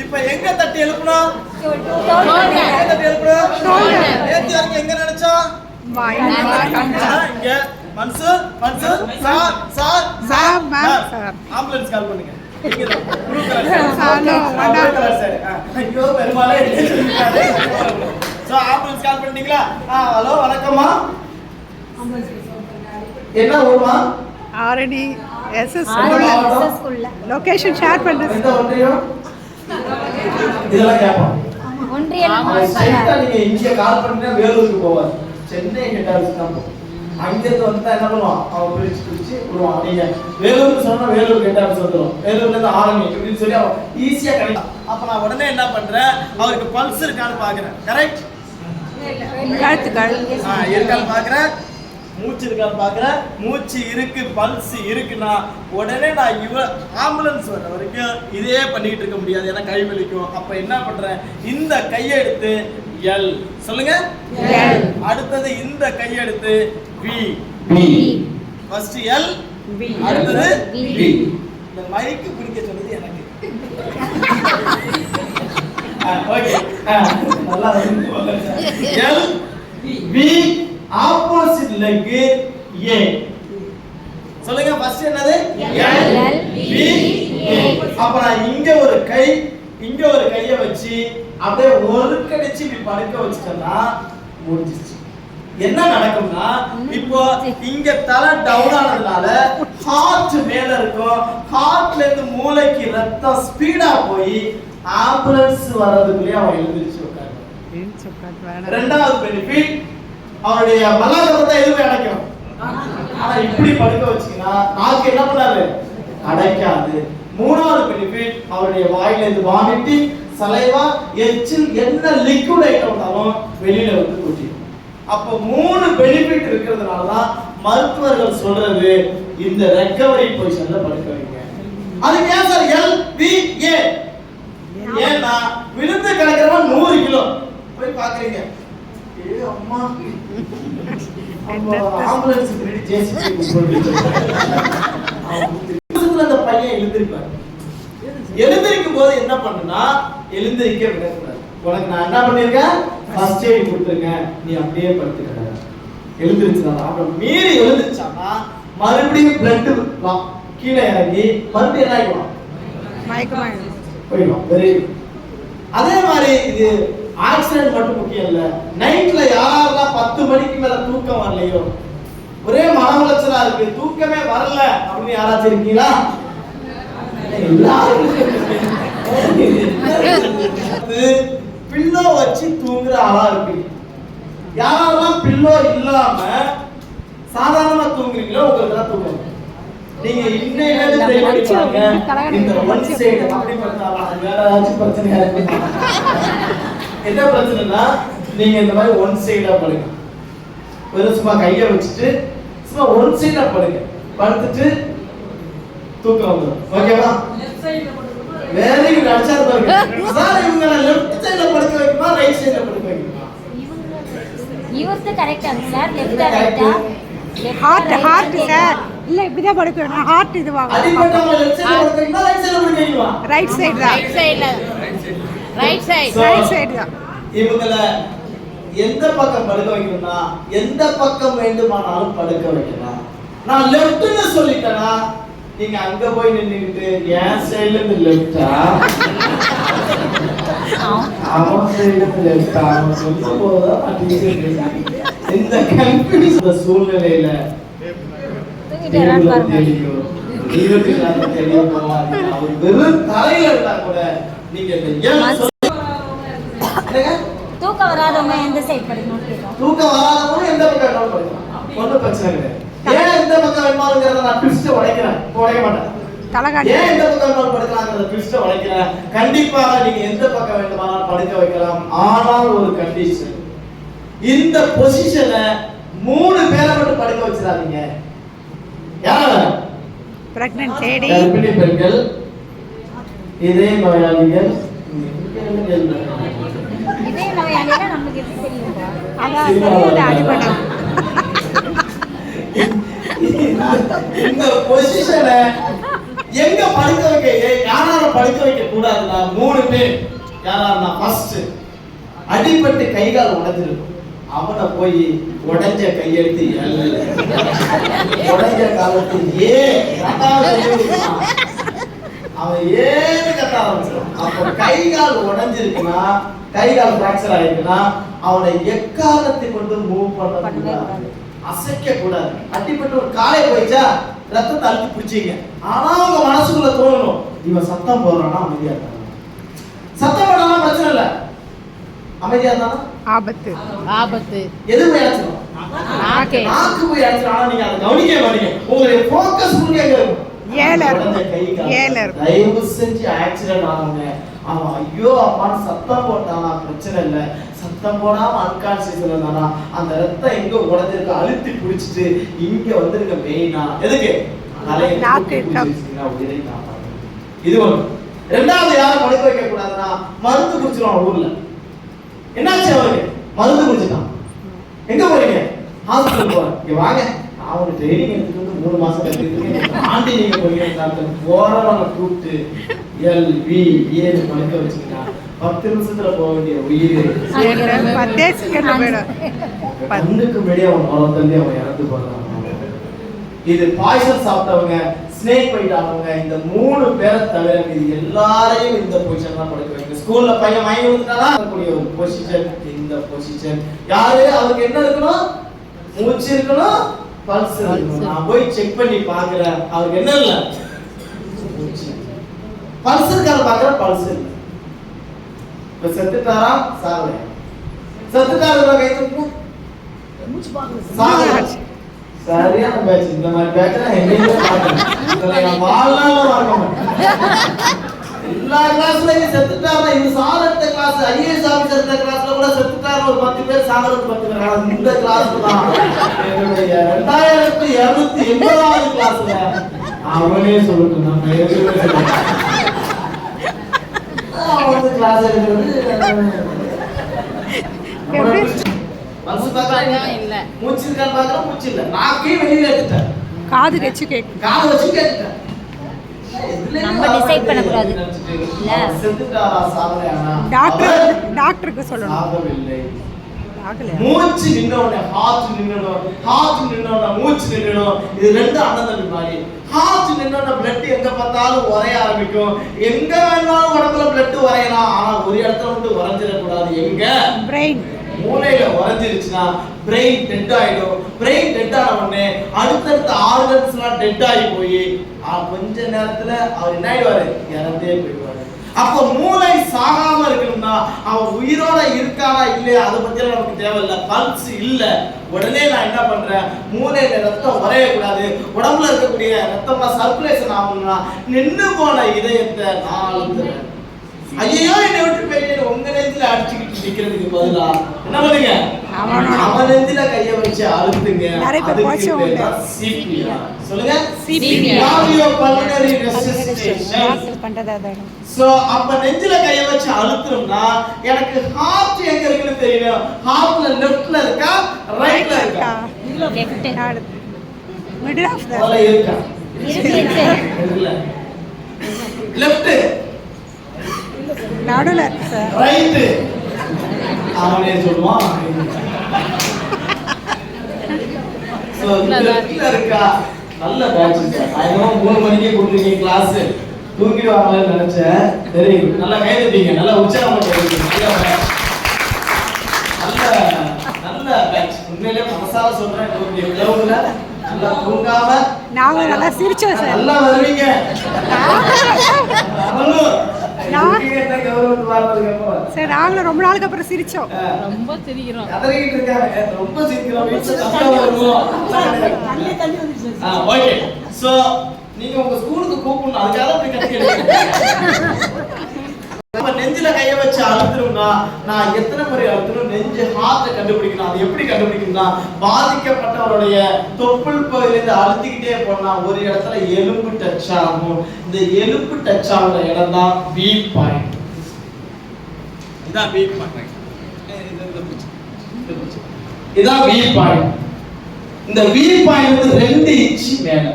இப்ப எங்க தட்டி எழுப்பணும்? எங்க தட்டி எழுப்பணும்? நேத்து வரைக்கும் எங்க நினைச்சோம்? இங்க Mansoor Mansoor sir sir sir. Ambulance கால் பண்ணுங்க. ஐயோ பெருமாளே. ஆம்புலன்ஸ் கால் பண்ணிட்டீங்களா? ஹலோ வணக்கம்மா. என்ன ஊர்மா? ஆரணி எஸ்எஸ் ஸ்கூல்ல லொகேஷன் ஷேர் பண்றேன். எந்த ஒன்றியம்? இதெல்லாம் கேட்போம். ஒன்றியம் நீங்க இங்க கால் பண்ணா வேலூருக்கு போவார். சென்னை ஹெட் ஆபீஸ் தான் போவோம். அங்கிருந்து வந்தா என்ன பண்ணுவோம்? அவன் பிரிச்சு விடுவான். நீங்க வேலூருக்கு சொன்னா வேலூர் ஹெட் ஆபீஸ் வந்துடும். வேலூர்ல இருந்து ஆரணி இப்படின்னு சொல்லி அவன் ஈஸியா கிடைக்கும். அப்ப நான் உடனே என்ன பண்றேன்? அவருக்கு பல்ஸ் இருக்கான்னு பாக்குறேன். கரெக்ட்? இருக்கான்னு பாக்குறேன். மூச்சு இருக்கான்னு பாக்குறேன். மூச்சு இருக்கு, பல்ஸ் இருக்குன்னா உடனே நான் ஆம்புலன்ஸ் வர வரைக்கும் இதே பண்ணிட்டு இருக்க முடியாது. ஏன்னா கை வலிக்கும். அப்ப என்ன பண்றேன்? இந்த கையை எடுத்து எல் சொல்லுங்க. அடுத்தது இந்த கையை எடுத்து வி. ஃபர்ஸ்ட் எல், அடுத்தது வி. இந்த மைக்கு பிடிக்க சொன்னது எனக்கு. ஓகே, நல்லா எல் வி. ஆப்போசிட் லெக் ஏ. சொல்லுங்க ஃபர்ஸ்ட் என்னது? L V A. அப்புறம் இங்க ஒரு கை, இங்க ஒரு கையை வச்சு அப்படியே ஒரு கடிச்சு இப்படி படுக்க வச்சுட்டா முடிஞ்சிச்சு. என்ன நடக்கும்னா, இப்போ இங்க தலை டவுன் ஆனதுனால ஹார்ட் மேல இருக்கும். ஹார்ட்ல இருந்து மூளைக்கு ரத்தம் ஸ்பீடா போய் ஆம்புலன்ஸ் வர்றதுக்குள்ளே அவன் எழுந்திருச்சு உட்காரு. ரெண்டாவது பெனிஃபிட், அவருடைய மல்லாகரத்தை எதுவுமே அடைக்கும். ஆனா இப்படி படுக்க வச்சீங்கன்னா நாக்கு என்ன பண்ணாது? அடைக்காது. மூணாவது பெனிஃபிட், அவருடைய வாயில இருந்து வாமிட்டிங், சலைவா, எச்சில் என்ன லிக்விட் ஐட்டம் வந்தாலும் வெளியில வந்து கொட்டிடும். அப்போ 3 பெனிஃபிட் இருக்கிறதுனால தான் மருத்துவர்கள் சொல்றது இந்த ரெக்கவரி பொசிஷன்ல படுக்க வைங்க. அதுக்கு ஏன் சார் எல் பி ஏ? ஏன்னா விழுந்து கிடக்கிறவன் 100 கிலோ போய் பாக்குறீங்க. ஏ அம்மா, ஆம்புலன்ஸ் ரெடி ஜேசிபி போட்டு அந்த பையன் எழுந்திருப்பாரு. எழுந்திருக்கும் போது என்ன பண்ணுனா, எழுந்திருக்க விடக்கூடாது. உனக்கு நான் என்ன பண்ணிருக்கேன்? ஃபர்ஸ்ட் எய்ட் கொடுத்துருக்கேன், நீ அப்படியே படுத்துக்க. எழுந்திருச்சா அப்புறம் மீறி எழுந்திருச்சானா மறுபடியும் பிளட் கீழே இறங்கி மறுபடியும் என்ன ஆயிடும்? மயக்கமாயிடும், போயிடும். வெரி. அதே மாதிரி இது ஆக்சிடென்ட் மட்டும் முக்கியம் இல்ல. நைட்ல யாரெல்லாம் 10 மணிக்கு மேல தூக்கம் வரலையோ, ஒரே மன உளைச்சலா இருக்கு, தூக்கமே வரல அப்படின்னு யாராச்சும் இருக்கீங்களா? பில்லோ வச்சு தூங்குற ஆளா இருப்பீங்க. யாரெல்லாம் பில்லோ இல்லாம சாதாரணமா தூங்குறீங்களோ உங்களுக்கு தான் தூங்குங்க. நீங்க இன்னையில ட்ரை பண்ணி பாருங்க. இந்த ஒன் சைடு அப்படி பண்ணாலும் அது வேற ஏதாச்சும் பிரச்சனையா இருக்கு. என்ன பிரச்சனைனா நீங்க இந்த மாதிரி ஒன் சைடா படுங்க. ஒரு சும்மா கையை வச்சுட்டு சும்மா ஒன் சைடா படுங்க. படுத்துட்டு தூக்கம் வந்துடும். ஓகேவா? Very good. அடிச்சா பாருங்க சார். இவங்க லெஃப்ட் சைடுல படுக்க வைக்குமா ரைட் சைடுல படுக்க வைக்குமா? இவர்து கரெக்ட்டா சார். லெஃப்ட் ரைட்டா? Heart sir. இல்ல இப்படி தான் படுக்கணும். ஹார்ட் இது வாங்க. அடிபட்டவங்க லெஃப்ட் சைடுல படுக்க வைக்குமா ரைட் சைடுல படுக்க வைக்குமா? ரைட் சைடு தான். ரைட் சைடு தான். இவங்கள எந்த பக்கம் படுக்க வைக்கணும்னா எந்த பக்கம் வேண்டுமானாலும் படுக்க வைக்கலாம். நான் லெஃப்ட்னு சொல்லிட்டேனா நீங்க அங்க போய் நின்னுக்கிட்டு என் சைடுல இருந்து லெஃப்டா அவன் சைடுல இருந்து லெஃப்டா அவன் சொல்லும் போதுதான் இந்த கன்ஃபியூஸ் சூழ்நிலையில அவர் வெறும் தலையில இருந்தா கூட நீங்க தூக்கம் வராதவங்க எந்த சைடு படுக்கணும்னு கேட்டோம். தூக்கம் வராதவங்க எந்த பக்கம் வேணாலும் படுக்கலாம். ஒன்றும் பிரச்சனை கிடையாது. ஏன் இந்த பக்கம் வேணுமாங்கிறத நான் ட்விஸ்ட் உடைக்கிறேன். உடைக்க மாட்டேன். ஏன் இந்த பக்கம் வேணுமாலும் படுக்கலாங்கிறத ட்விஸ்ட் உடைக்கிறேன். கண்டிப்பாக நீங்க எந்த பக்கம் வேண்டுமானாலும் படுக்க வைக்கலாம். ஆனால் ஒரு கண்டிஷன், இந்த பொசிஷனை 3 பேரை மட்டும் படுக்க வச்சிடாதீங்க. யாரால? பிரெக்னன்ட் லேடி, கர்ப்பிணி பெண்கள், இதய நோயாளிகள். இதே நோயாளினா நமக்கு எப்படி தெரியும்பா? அதான் அடிபடும். இந்த பொசிஷனை எங்க படுக்க வைக்க யாரால படுக்க வைக்க கூடாதுன்னா 3 பேர். யாராருன்னா ஃபர்ஸ்ட் அடிபட்டு கை கால் உடைஞ்சிருக்கும். அவனை போய் உடைஞ்ச கையெடுத்து உடைஞ்ச காலத்து அவன் ஏன்னு கத்த ஆரம்பிச்சிடும். அப்ப கை கால் உடைஞ்சிருக்குன்னா கை கால் பிராக்சர் ஆயிருக்குன்னா அவனை எக்காலத்தை கொண்டு மூவ் பண்ண கூடாது, அசைக்க கூடாது. அடிப்பட்டு ஒரு காலை போயிச்சா ரத்தத்தை அழுத்தி பிடிச்சிங்க. ஆனா உங்க மனசுக்குள்ள தோணணும், இவன் சத்தம் போடுறானா அமைதியா இருந்தானா? சத்தம் போடாம பிரச்சனை இல்ல, அமைதியா இருந்தானா ஆபத்து. எது போய் அடிச்சிடும்? நாக்கு போய் அடிச்சிடும். ஆனா நீங்க அதை கவனிக்க மாட்டீங்க. உங்களுடைய போக்கஸ் முழுக்க எங்க இருக்கும்? தயவு செஞ்சு ஆக்சிடென்ட் ஆனவங்க அவன் ஐயோ அம்மான்னு சத்தம் போட்டானா பிரச்சனை இல்லை. சத்தம் போடாம அன்கான்சியஸ்ல இருந்தானா அந்த ரத்தம் எங்க உடைஞ்சிருக்கு அழுத்தி பிடிச்சிட்டு இங்க வந்துருக்க மெயினா எதுக்கு உயிரை காப்பாற்று. இது ஒண்ணு. ரெண்டாவது யாரும் படுக்க வைக்க கூடாதுன்னா மருந்து குடிச்சிருவான். ஊர்ல என்னாச்சு அவருக்கு? மருந்து குடிச்சிட்டான். எங்க போறீங்க? ஹாஸ்பிட்டல் போறேன். இங்க வாங்க, அவனுக்கு ட்ரைனிங் எடுத்துட்டு வந்து 3 மாசம் எடுத்துட்டு ஆண்டி நீங்க போறீங்க போறவனை கூப்பிட்டு ஏன்னு படுக்க வச்சுக்கிட்டா 10 நிமிஷத்துல போக வேண்டிய உயிர் கண்ணுக்கு முன்னாடியே அவன் உரத்தள்ளி அவன் இறந்து போறான். இது பாய்சன் சாப்பிட்டவங்க, ஸ்னேக் பைட் ஆனவங்க, இந்த 3 பேரை தவிர இது எல்லாரையும் இந்த பொசிஷன் தான் படுக்க வைங்க. ஸ்கூல்ல பையன் வாங்கி கொடுத்தானா கூடிய ஒரு பொசிஷன் இந்த பொசிஷன். யாரு அவருக்கு என்ன இருக்கணும்? மூச்சு இருக்கணும், பல்ஸ் இருக்கணும். நான் போய் செக் பண்ணி பாக்குறேன், அவருக்கு என்ன இல்ல மூச்சு. பல்ஸ் இருக்காத பாக்குறேன், பல்ஸ் இல்ல. இப்ப செத்துட்டாரா சாகலையா? செத்துட்டாரு கை தூக்கு மூச்சு பாக்குறேன். சரியான பேட்ச். இந்த மாதிரி பேட்ச் நான் எங்கேயுமே பார்த்தேன். இதுல நான் வாழ்நாள்ல பார்க்க மாட்டேன். எல்லா கிளாஸ்லயும் செத்துட்டாரா? இது சாரத்த கிளாஸ், ஐஏஎஸ் ஆபீசர் இருந்த கிளாஸ்ல கூட செத்துட்டாரா ஒரு 10 பேர், சாகருக்கு 10 பேர். ஆனா இந்த கிளாஸ் தான் என்னுடைய 2280வது கிளாஸ்ல அவனே சொல்லட்டும், நம்ம எதுவுமே அவன் கிளாஸ் எடுக்கிறது மூச்சு இருக்கான்னு பாக்குறேன், மூச்சு இல்ல. நாக்கே வெளியில எடுத்துட்டேன், காது வச்சு கேட்கு, காது வச்சு கேட்டுட்டேன். நம்ம டிசைட் பண்ண கூடாது இல்ல. செத்துட்டாரா சாகலையானா டாக்டருக்கு சொல்லணும். சாகவில்லை. மூச்சு நின்னோட ஹார்ட் நின்னோட, ஹார்ட் நின்னோட மூச்சு நின்னோம். இது 2 அண்ணன் தம்பி மாதிரி. ஹார்ட் நின்னோட பிளட் எங்க பார்த்தாலும் உரைய ஆரம்பிக்கும். எங்க வேணாலும் உடம்புல பிளட் உரையலாம், ஆனா ஒரு இடத்துல மட்டும் உறைஞ்சிட கூடாது. எங்க? பிரெயின். மூளையில உறைஞ்சிருச்சுன்னா பிரெயின் டெட் ஆயிடும். பிரெயின் டெட் ஆன உடனே அடுத்தடுத்த ஆர்கன்ஸ் எல்லாம் டெட் ஆகி போய் கொஞ்ச நேரத்துல அவர் என்ன ஆயிடுவாரு? இறந்தே போயிடுவாரு. அப்ப மூளை சாகாம இருக்கணும்னா அவன் உயிரோட இருக்கானா இல்லையா அதை பத்தி நமக்கு தேவையில்லை. பல்ஸ் இல்ல, உடனே நான் என்ன பண்றேன், மூளையில ரத்தம் வரையக்கூடாது, உடம்புல இருக்கக்கூடிய ரத்தமா சர்க்குலேஷன் ஆகணும்னா நின்று போன இதயத்தை நான் அழுத்துறேன். ஐயோ என்னை விட்டு போயிட்டு உங்க நெஞ்சில அடிச்சுக்கிட்டு நிக்கிறதுக்கு பதிலா என்ன பண்ணுங்க, அவன் நெஞ்சில கைய வச்சு அழுத்துங்க. CPR சொல்லுங்க, cardiopulmonary resuscitation. சோ அப்ப நெஞ்சில கைய வச்சு அழுத்துறோம்னா எனக்கு ஹார்ட் எங்க இருக்குன்னு தெரியணும். ஹார்ட்ல லெஃப்ட்ல இருக்கா ரைட்ல இருக்கா? லெஃப்ட் மிடில் ஆஃப் தி அதுல இருக்கா? இல்ல, லெஃப்ட் நடுவுல இருக்கு சார். ரைட் அவனே சொல்லுவான். சோ லெஃப்ட்ல இருக்கா? நல்ல பேட்ச் சார். ஐயோ 3 மணிக்கே கொடுத்துருக்கீங்க கிளாஸ், தூங்கிடுவாங்கன்னு நினைச்சேன். சரி, நல்லா கைதட்டீங்க, நல்லா உற்சாகமா கைதட்டீங்க. நல்ல பேட்ச். உண்மையிலே மனசார சொல்றேன், கிளவுல நல்லா தூங்காம நாங்க நல்லா சிரிச்சோம் சார். நல்லா வருவீங்க. சார் நாங்களும் ரொம்ப நாளுக்கு அப்புறம் சிரிச்சோம். ரொம்ப சிரிக்கிறோம். கதறிட்டு இருக்காங்க, ரொம்ப சிரிக்கிறோம். வீட்ல சத்தம் வருவோம். ஓகே, சோ நீங்க உங்க ஸ்கூலுக்கு கூப்பிடணும், அதுக்காக போய் கத்திக்கிறீங்க. நம்ம நெஞ்சில கைய வச்சு அழுத்துறோம்னா நான் எத்தனை முறை அழுத்தணும், நெஞ்சு ஹார்ட்டை கண்டுபிடிக்கணும். அது எப்படி கண்டுபிடிக்கணும்னா பாதிக்கப்பட்டவருடைய தொப்புள் பகுதியிலிருந்து அழுத்திக்கிட்டே போனா ஒரு இடத்துல எலும்பு டச் ஆகும். இந்த எலும்பு டச் ஆகுற இடம் தான் பி பாயிண்ட். இதான் பி பாயிண்ட். இதான் பி பாயிண்ட். இந்த பி பாயிண்ட் வந்து 2 இன்ச் மேல,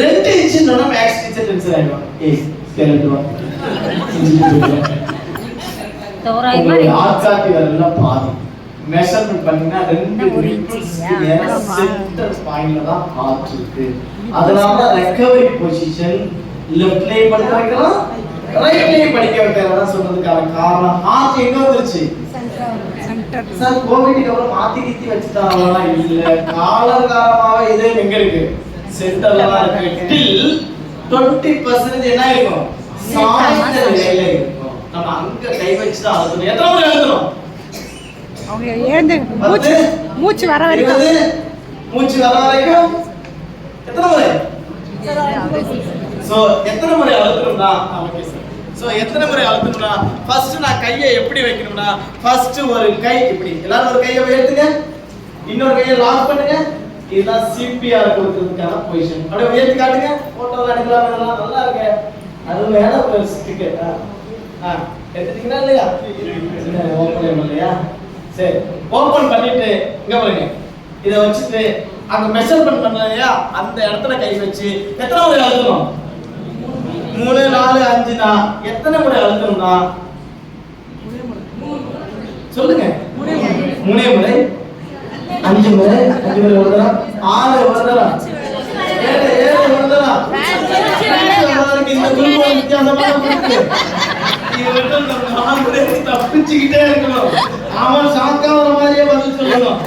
2 இன்ச் நோனா மேக்ஸ் டீச்சர் டென்ஷன் ஆயிடுவாங்க. ஏய் ஸ்கெலட்டன் தோராயமா ஆட்காட்டி வரல பாதி மெஷர்மென்ட் பண்ணீங்கன்னா 2 இன்ச் நேரா சென்டர் பாயிண்ட்ல தான் ஹார்ட் இருக்கு. அதனால ரெக்கவரி பொசிஷன் லெஃப்ட்லயே படிக்க வைக்கலாம், ரைட்லயே படிக்க வைக்கலாம் சொல்றதுக்கான காரணம் ஹார்ட் எங்க வந்துருச்சு, சென்டர். சார் கோவிட்க்கு அப்புறம் மாத்தி கித்தி வச்சுட்டாங்களா? இல்ல, காலகாலமாவே இதே எங்க இருக்கு, சென்டர்ல தான் இருக்கு. டில் 20% என்ன இருக்கும், சாய்ந்த நிலையில இருக்கும். நம்ம அங்க கை வச்சு தான் அழுத்தணும். எத்தனை முறை அழுத்தணும்? அவங்க எழுந்து மூச்சு வர வரைக்கும், மூச்சு வர வரைக்கும் எத்தனை முறை? சோ எத்தனை முறை அழுத்தணும்னா, ஓகே சார். சோ எத்தனை முறை அழுத்தணும்னா ஃபர்ஸ்ட் நான் கையை எப்படி வைக்கணும்னா, ஃபர்ஸ்ட் ஒரு கை இப்படி, எல்லாரும் ஒரு கையை உயர்த்துங்க, இன்னொரு கையை லாக் பண்ணுங்க. இதுதான் CPR கொடுக்கிறதுக்கான பொசிஷன். அப்படியே உயர்த்தி காட்டுங்க, போட்டோல எடுக்கலாம். இதெல்லாம் நல்லா இருக்கு. அது மேல ஒரு ஸ்டிக் எடுத்துட்டீங்களா இல்லையா? ஓபன் இல்லையா? சரி, ஓபன் பண்ணிட்டு இங்க பாருங்க, இத வச்சிட்டு அங்க மெஷர்மென்ட் பண்ணலையா, அந்த இடத்துல கை வச்சு எத்தனை முறை அழுத்தணும்? 3 4 5 னா எத்தனை முறை அழுத்தணும்னா சொல்லுங்க. 3 முறை, 5 முறை, 5 முறை ஒரு தடவை, 6 ஒரு தடவை, 7 ஒரு தடவை. இந்த குரூப் வித்தியாசமான குரூப். இவங்க நம்ம தப்பிச்சுக்கிட்டே இருக்கணும். அவன் சாக்காவற மாதிரியே பதில் சொல்லணும்.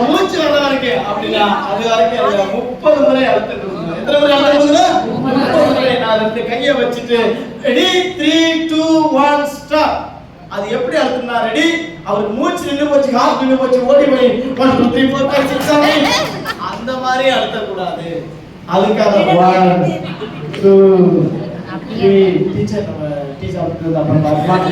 மூச்சு வர வரைக்கும் அப்படின்னா அது வரைக்கும் 30 முறை அழுத்தணும். எத்தனை முறை அழுத்தணும்? 30 முறை. நான் 2 கையை வச்சுட்டு ரெடி 3 2 1 ஸ்டார்ட். அது எப்படி அழுத்தணும்னா, ரெடி, அவருக்கு மூச்சு நின்னு போச்சு, ஹார்ட் நின்னு போச்சு, ஓடி போய் 1 2 3 4 5 6 7 அந்த மாதிரி அழுத்த கூடாது. அதுக்காக 1 2 3 டீச்சர் நம்ம டீச்சர் அப்படிங்க அப்புறம் பாருங்க.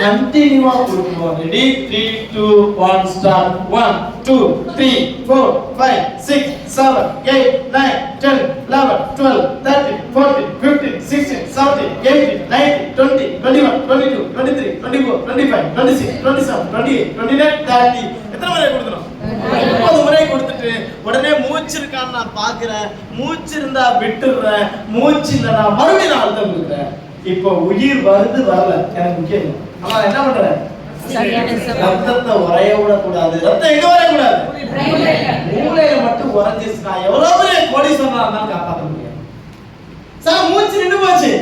கண்டினியூவா கொடுப்போம். Ready 3 2 1 start. 1 2 3 4 5 6 7 8 9 10 11 12 13 14 15 16 17 18 19 20 21 22 23 24 25 26 27 28 29 30. எத்தனை முறை கொடுக்கணும்? 30 முறை கொடுத்துட்டு உடனே மூச்சு இருக்கான்னு நான் பாக்குறேன், மூச்சு இருந்தா விட்டுறேன், மூச்சு இல்லைன்னா மறுபடியும் நான் அழுத்தம் கொடுக்குறேன். இப்போ உயிர் வருது வரல எனக்கு முக்கியம். ஆனா என்ன பண்றேன், ரத்தத்தை உறைய விடக்கூடாது. ரத்தம் எங்க வரையக்கூடாது, மூளையில மட்டும் உறைஞ்சிருச்சுனா எவ்வளவு பெரிய கோடீஸ்வரனா இருந்தாலும் காப்பாற்ற முடியாது. சார் மூச்சு நின்று போச்சு,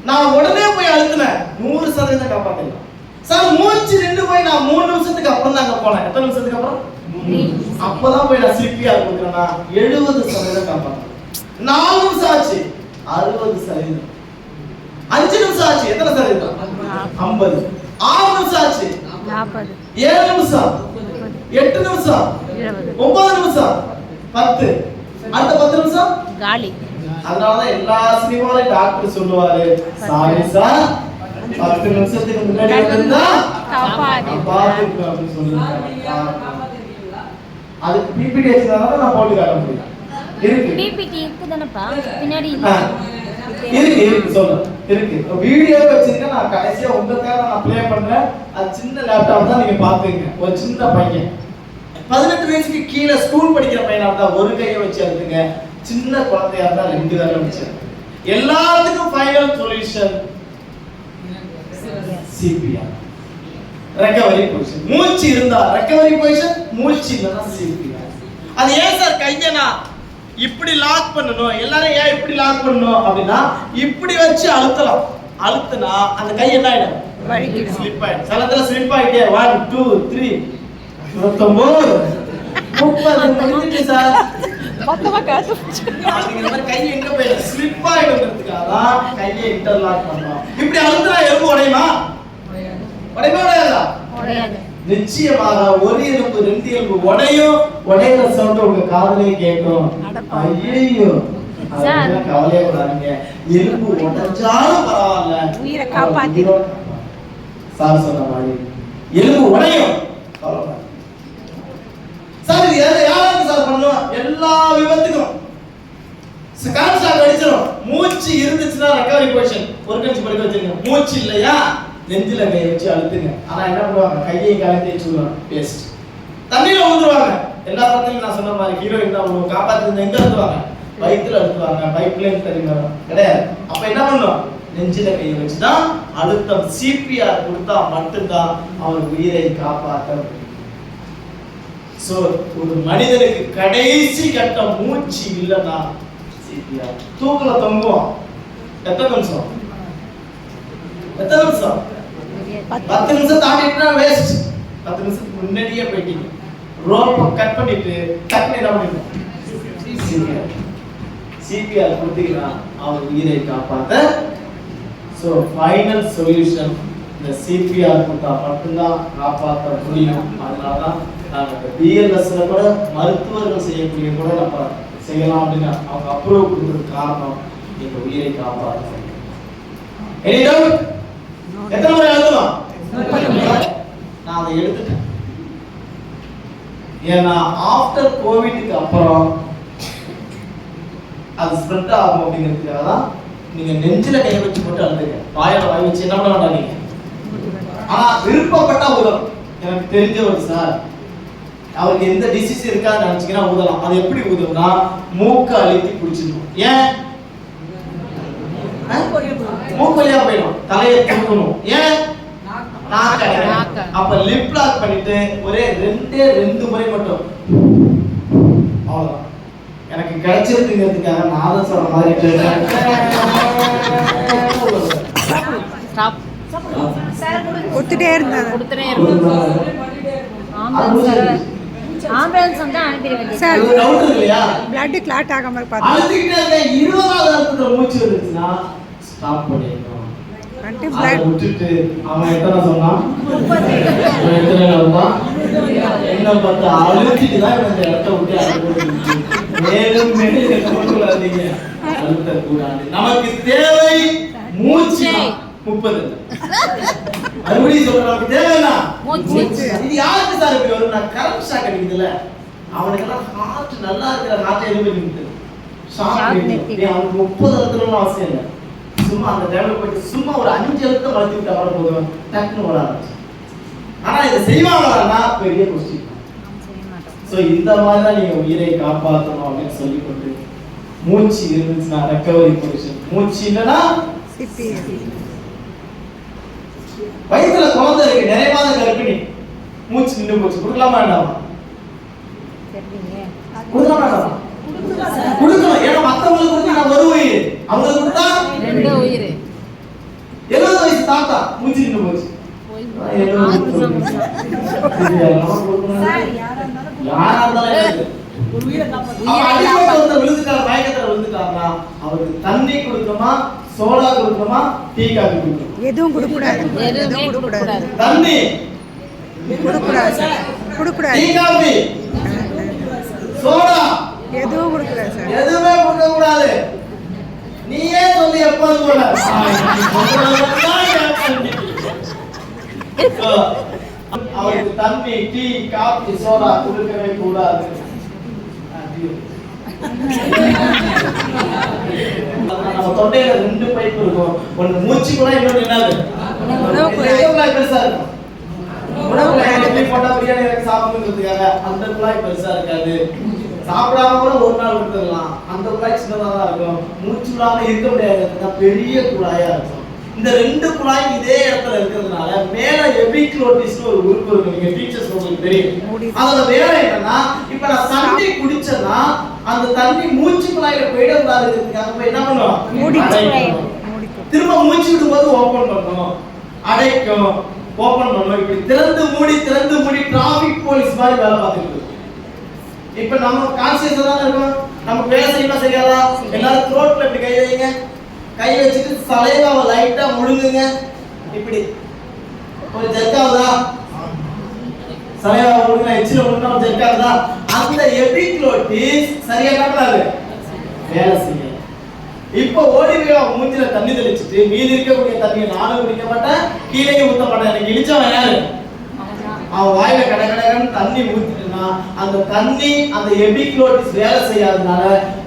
நான் உடனே போய் அழுத்தினேன், 100% காப்பாற்றலாம். சார் மூச்சு நின்று போய் நான் 3 நிமிஷத்துக்கு அப்புறம் தாங்க போனேன். எத்தனை நிமிஷத்துக்கு அப்புறம்? அப்பதான் போய் நான் CPR கொடுக்குறேன்னா 70% காப்பாற்றலாம். 4 நிமிஷம் ஆச்சு, 60%. 5 நிமிஷம் ஆச்சு. எத்தனை சார் இருக்கும்? 50. 6 நிமிஷம் ஆச்சு. 40 7 நிமிஷம், 8 நிமிஷம், 9 நிமிஷம், 10. அடுத்த 10 நிமிஷம் காலி. அதனாலதான் எல்லா சினிமாலையும் டாக்டர் சொல்லுவாரு, சாரி சார் 10 நிமிஷத்துக்கு முன்னாடி வந்தா பாத்துக்கலாம் அப்படின்னு சொல்லுவாங்க. அதுக்கு பிபிடி வச்சதால நான் போட்டு காட்ட முடியும். இருக்கு பிபிடி இருக்குதானப்பா பின்னாடி இருக்கு சொல்றேன். இருக்கு வீடியோ வச்சிருக்கேன். நான் கடைசியா உங்களுக்காக நான் ப்ளே பண்றேன். அது சின்ன லேப்டாப் தான், நீங்க பாத்துங்க. ஒரு சின்ன பையன் 18 வயசுக்கு கீழே ஸ்கூல் படிக்கிற பையனா இருந்தா ஒரு கையை வச்சு அழுத்துங்க. சின்ன குழந்தையா இருந்தா 2 விரல வச்சு. எல்லாத்துக்கும் final solution CPR, recovery position. மூச்சு இருந்தா ரெக்கவரி பொசிஷன், மூச்சு இல்லனா சிபிஆர். அது ஏன் சார் கையை நான் இப்படி லாக் பண்ணணும்? எல்லாரும் ஏன் இப்படி லாக் பண்ணணும் அப்படின்னா, இப்படி வச்சு அழுத்தலாம். அழுத்துனா அந்த கை என்ன ஆயிடும்? வழுக்கிடும். ஸ்லிப் ஆயிடும். சிலத்துல ஸ்லிப் ஆயிட்டே 1 2 3 29 30 முடிஞ்சிச்சு சார். மொத்தமா காசு இந்த மாதிரி கை எங்க போய் ஸ்லிப் ஆயிடும்ன்றதுக்காக தான் கையை இன்டர்லாக் பண்றோம். இப்படி அழுத்துனா எலும்பு உடையுமா? உடையாதா? உடையாது. நிச்சயமாக ஒரு எலும்பு 2 எலும்பு உடையும். உடையிற சவுண்ட் உங்க காதுலயே கேட்கும். ஐயோ சார் கவலையே படாதீங்க. எலும்பு உடைஞ்சாலும் பரவாயில்ல, உயிரை காப்பாத்தி சார் சொன்ன மாதிரி எலும்பு உடையும். சார் இது யாருக்கு சார் பண்ணுவோம்? எல்லா விபத்துக்கும் கான்ஸ்டாண்ட் அடிச்சிடும். மூச்சு இருந்துச்சுன்னா ரெக்கவரி பொசிஷன் ஒரு கஞ்சி படுக்க வச்சிருங்க. மூச்சு இல்லையா நெஞ்சில கையை வச்சு அழுத்துங்க. ஆனா என்ன பண்ணுவாங்க? கையை கலந்து வச்சுருவாங்க. பேஸ்ட் தண்ணியில ஊத்துவாங்க. எல்லா படத்துலயும் நான் சொன்ன மாதிரி ஹீரோயின் தான் காப்பாத்து எங்க அழுத்துவாங்க? வயிற்றுல அழுத்துவாங்க. பைப்ல தெரியுமா? கிடையாது. அப்ப என்ன பண்ணுவோம்? நெஞ்சில கையை வச்சுதான் அழுத்தம். சிபிஆர் கொடுத்தா மட்டும்தான் அவர் உயிரை காப்பாற்ற முடியும். சோ ஒரு மனிதனுக்கு கடைசி கட்ட மூச்சு இல்லனா சிபிஆர். தூக்குல தொங்குவோம். எத்தனை நிமிஷம்? 10 நிமிஷம் தாண்டிட்டா வேஸ்ட். 10 நிமிஷத்துக்கு முன்னாடியே போயிட்டீங்க. ரோப்பை கட் பண்ணிட்டு டக்குனு என்ன பண்ணிடுவோம்? சிபிஆர் கொடுத்தீங்கன்னா அவர் உயிரை காப்பாற்ற. சோ ஃபைனல் சொல்யூஷன் இந்த சிபிஆர் கொடுத்தா மட்டும்தான் காப்பாற்ற முடியும். அதனாலதான் நாங்கள் பிஎல்எஸ்ல கூட மருத்துவர்கள் செய்யக்கூடிய கூட நம்ம செய்யலாம் அப்படின்னு அவங்க அப்ரூவ் கொடுத்ததுக்கு காரணம் எங்க உயிரை காப்பாற்ற. Any doubt? எத்தனை முறை எழுதலாம்? நான் அதை எடுத்துட்டேன். ஏன்னா ஆஃப்டர் கோவிட்க்கு அப்புறம் அது ஸ்ப்ரெட் ஆகும் அப்படிங்கிறதுக்காக தான் நீங்க நெஞ்சில கையை வச்சு போட்டு அழுதுங்க. வாயில வாய் வச்சு என்ன பண்ண மாட்டாங்க. ஆனா விருப்பப்பட்டா உதவும். எனக்கு தெரிஞ்ச ஒரு சார், அவருக்கு எந்த டிசீஸ் இருக்கான்னு நினைச்சீங்கன்னா ஊதலாம். அது எப்படி ஊதும்னா மூக்க அழுத்தி பிடிச்சிடணும். ஏன்? மூக்கு வழியா போயிடும். தலையை தூக்கணும். ஏன்? நாக்கு. அப்ப லிப் லாக் பண்ணிட்டு ஒரே 2 முறை மட்டும். அவ்வளவுதான். எனக்கு கிடைச்சிருக்குங்கிறதுக்காக நான் சொல்ற மாதிரி கொடுத்துட்டே இருந்தாங்க. ஆம்புலன்ஸ் வந்து அனுப்பிடுவேன் சார் டவுட் இல்லையா? பிளட் கிளாட் ஆகாம பாத்து அழுத்திட்டே இருக்க 20வது அழுத்தத்துல மூச்சு வந்துச்சுன்னா ஸ்டாப் பண்ணிடணும். கண்டி அதை பிளட் விட்டுட்டு அவன் எத்தனை சொன்னான்? 30 வந்தான். என்ன பார்த்தா அழுத்திட்டு தான் இந்த இடத்த விட்டு அழுத்திட்டு மேலும் மேலும் கொண்டு வராதீங்க. அழுத்தக்கூடாது. நமக்கு தேவை மூச்சு 30. மறுபடியும் சொல்றேன், நமக்கு தேவைன்னா மூச்சு. இது யாருக்கு சார் இப்படி வரும்? நான் கரண்ட் ஷாக் அடிக்குதுல்ல, அவனுக்கெல்லாம் ஹார்ட் நல்லா இருக்கிற ஹார்ட் எதுவுமே நிறுத்து ஷாக் அடிக்குது. அவனுக்கு 30 அழுத்தணும்னு அவசியம் இல்லை. சும்மா அந்த டைம்ல போயிட்டு சும்மா ஒரு 5 அழுத்தம் வளர்த்தி விட்டா வர போதும், டக்குன்னு ஓட ஆரம்பிச்சு. ஆனா இதை செய்வாங்களான்னா பெரிய கொஸ்டின். சோ இந்த மாதிரி தான் நீங்க உயிரை காப்பாற்றணும் அப்படின்னு சொல்லி கொண்டு மூச்சு இருந்துச்சுன்னா ரெக்கவரி பொசிஷன், மூச்சு இல்லைன்னா சிபிஆர். வயிற்றுல குழந்தை இருக்கு, நிறைய மாதம் கர்ப்பிணி, மூச்சு நின்று போச்சு, கொடுக்கலாமா வேண்டாமா? கொடுக்கலாமா வேண்டாமா? கொடுக்கணும். ஏன்னா மத்தவங்களுக்கு கொடுத்தா நான் ஒரு உயிர், அவங்களுக்கு கொடுத்தா 2 உயிர். 70 வயசு தாத்தா மூச்சு நின்று போச்சு. அவருக்கு தண்ணி கொடுக்கணுமா சோடா கொடுக்கணுமா டீ காபி கொடுக்கணும்? எதுவும் கொடுக்கூடாது. எதுவுமே கொடுக்கக்கூடாது. தண்ணி கொடுக்கூடாது சார். கொடுக்கூடாது. டீ காபி சோடா எதுவும் கொடுக்கூடாது சார். எதுவுமே கொடுக்க கூடாது. நீயே சொல்லி எப்போது போல அவருக்கு தண்ணி டீ காபி சோடா கொடுக்கவே கூடாது. நம்ம தொண்டையில 2 பைப் இருக்கும். ஒன்னு மூச்சு கூட, இன்னொன்னு என்னது குழாய் பெருசா இருக்கும். உணவு குழாய் போட்டா பிரியாணி எனக்கு சாப்பிடுறதுக்காக அந்த குழாய் பெருசா இருக்காது. சாப்பிடாம கூட ஒரு நாள் விட்டுடலாம். அந்த குழாய் சின்னதா தான் இருக்கும். மூச்சு விடாம இருக்க முடியாது, பெரிய குழாயா இருக்கும். இந்த 2 குழாய் இதே இடத்துல இருக்கிறதுனால மேல எபிக்ளோட்டிஸ்னு ஒரு உறுப்பு இருக்கு. நீங்க டீச்சர்ஸ் உங்களுக்கு தெரியும். அதோட வேலை என்னன்னா, இப்ப நான் தண்ணி குடிச்சேன்னா அந்த தண்ணி மூச்சு குழாயில போயிட கூடாதுங்கிறதுக்காக போய் என்ன பண்ணுவோம், திரும்ப மூச்சு விடும்போது ஓபன் பண்ணணும், அடைக்கும், ஓபன் பண்ணணும். இப்படி திறந்து மூடி டிராபிக் போலீஸ் மாதிரி வேலை பார்த்துட்டு. இப்ப நம்ம கான்சியஸா தான் இருக்கோம். நம்ம பேசையுமா சரியாதா? எல்லாரும் த்ரோட்ல இப்படி கை வைங்க. கை வச்சுட்டு சலைவாவை லைட்டா முழுங்குங்க. இப்படி ஒரு ஜெர்க்காவுதா? சலைவாவை முழுங்க, எச்சில முழுங்க ஒரு ஜெர்க்காவுதா? அந்த எபிக்ளோட்டிஸ் சரியா பண்ணாது, வேலை செய்ய. இப்போ ஓடி போய் மூஞ்சில தண்ணி தெளிச்சிட்டு மீதி இருக்கக்கூடிய தண்ணியை நானும் குடிக்க மாட்டேன், கீழே ஊத்த மாட்டேன். எனக்கு இழிச்சவன் யாரு? அவன் வாயில கடகடன்னு தண்ணி ஊத்திட்டுனா அந்த தண்ணி அந்த எபிக்ளோட்டிஸ் வேலை செய்யாதனால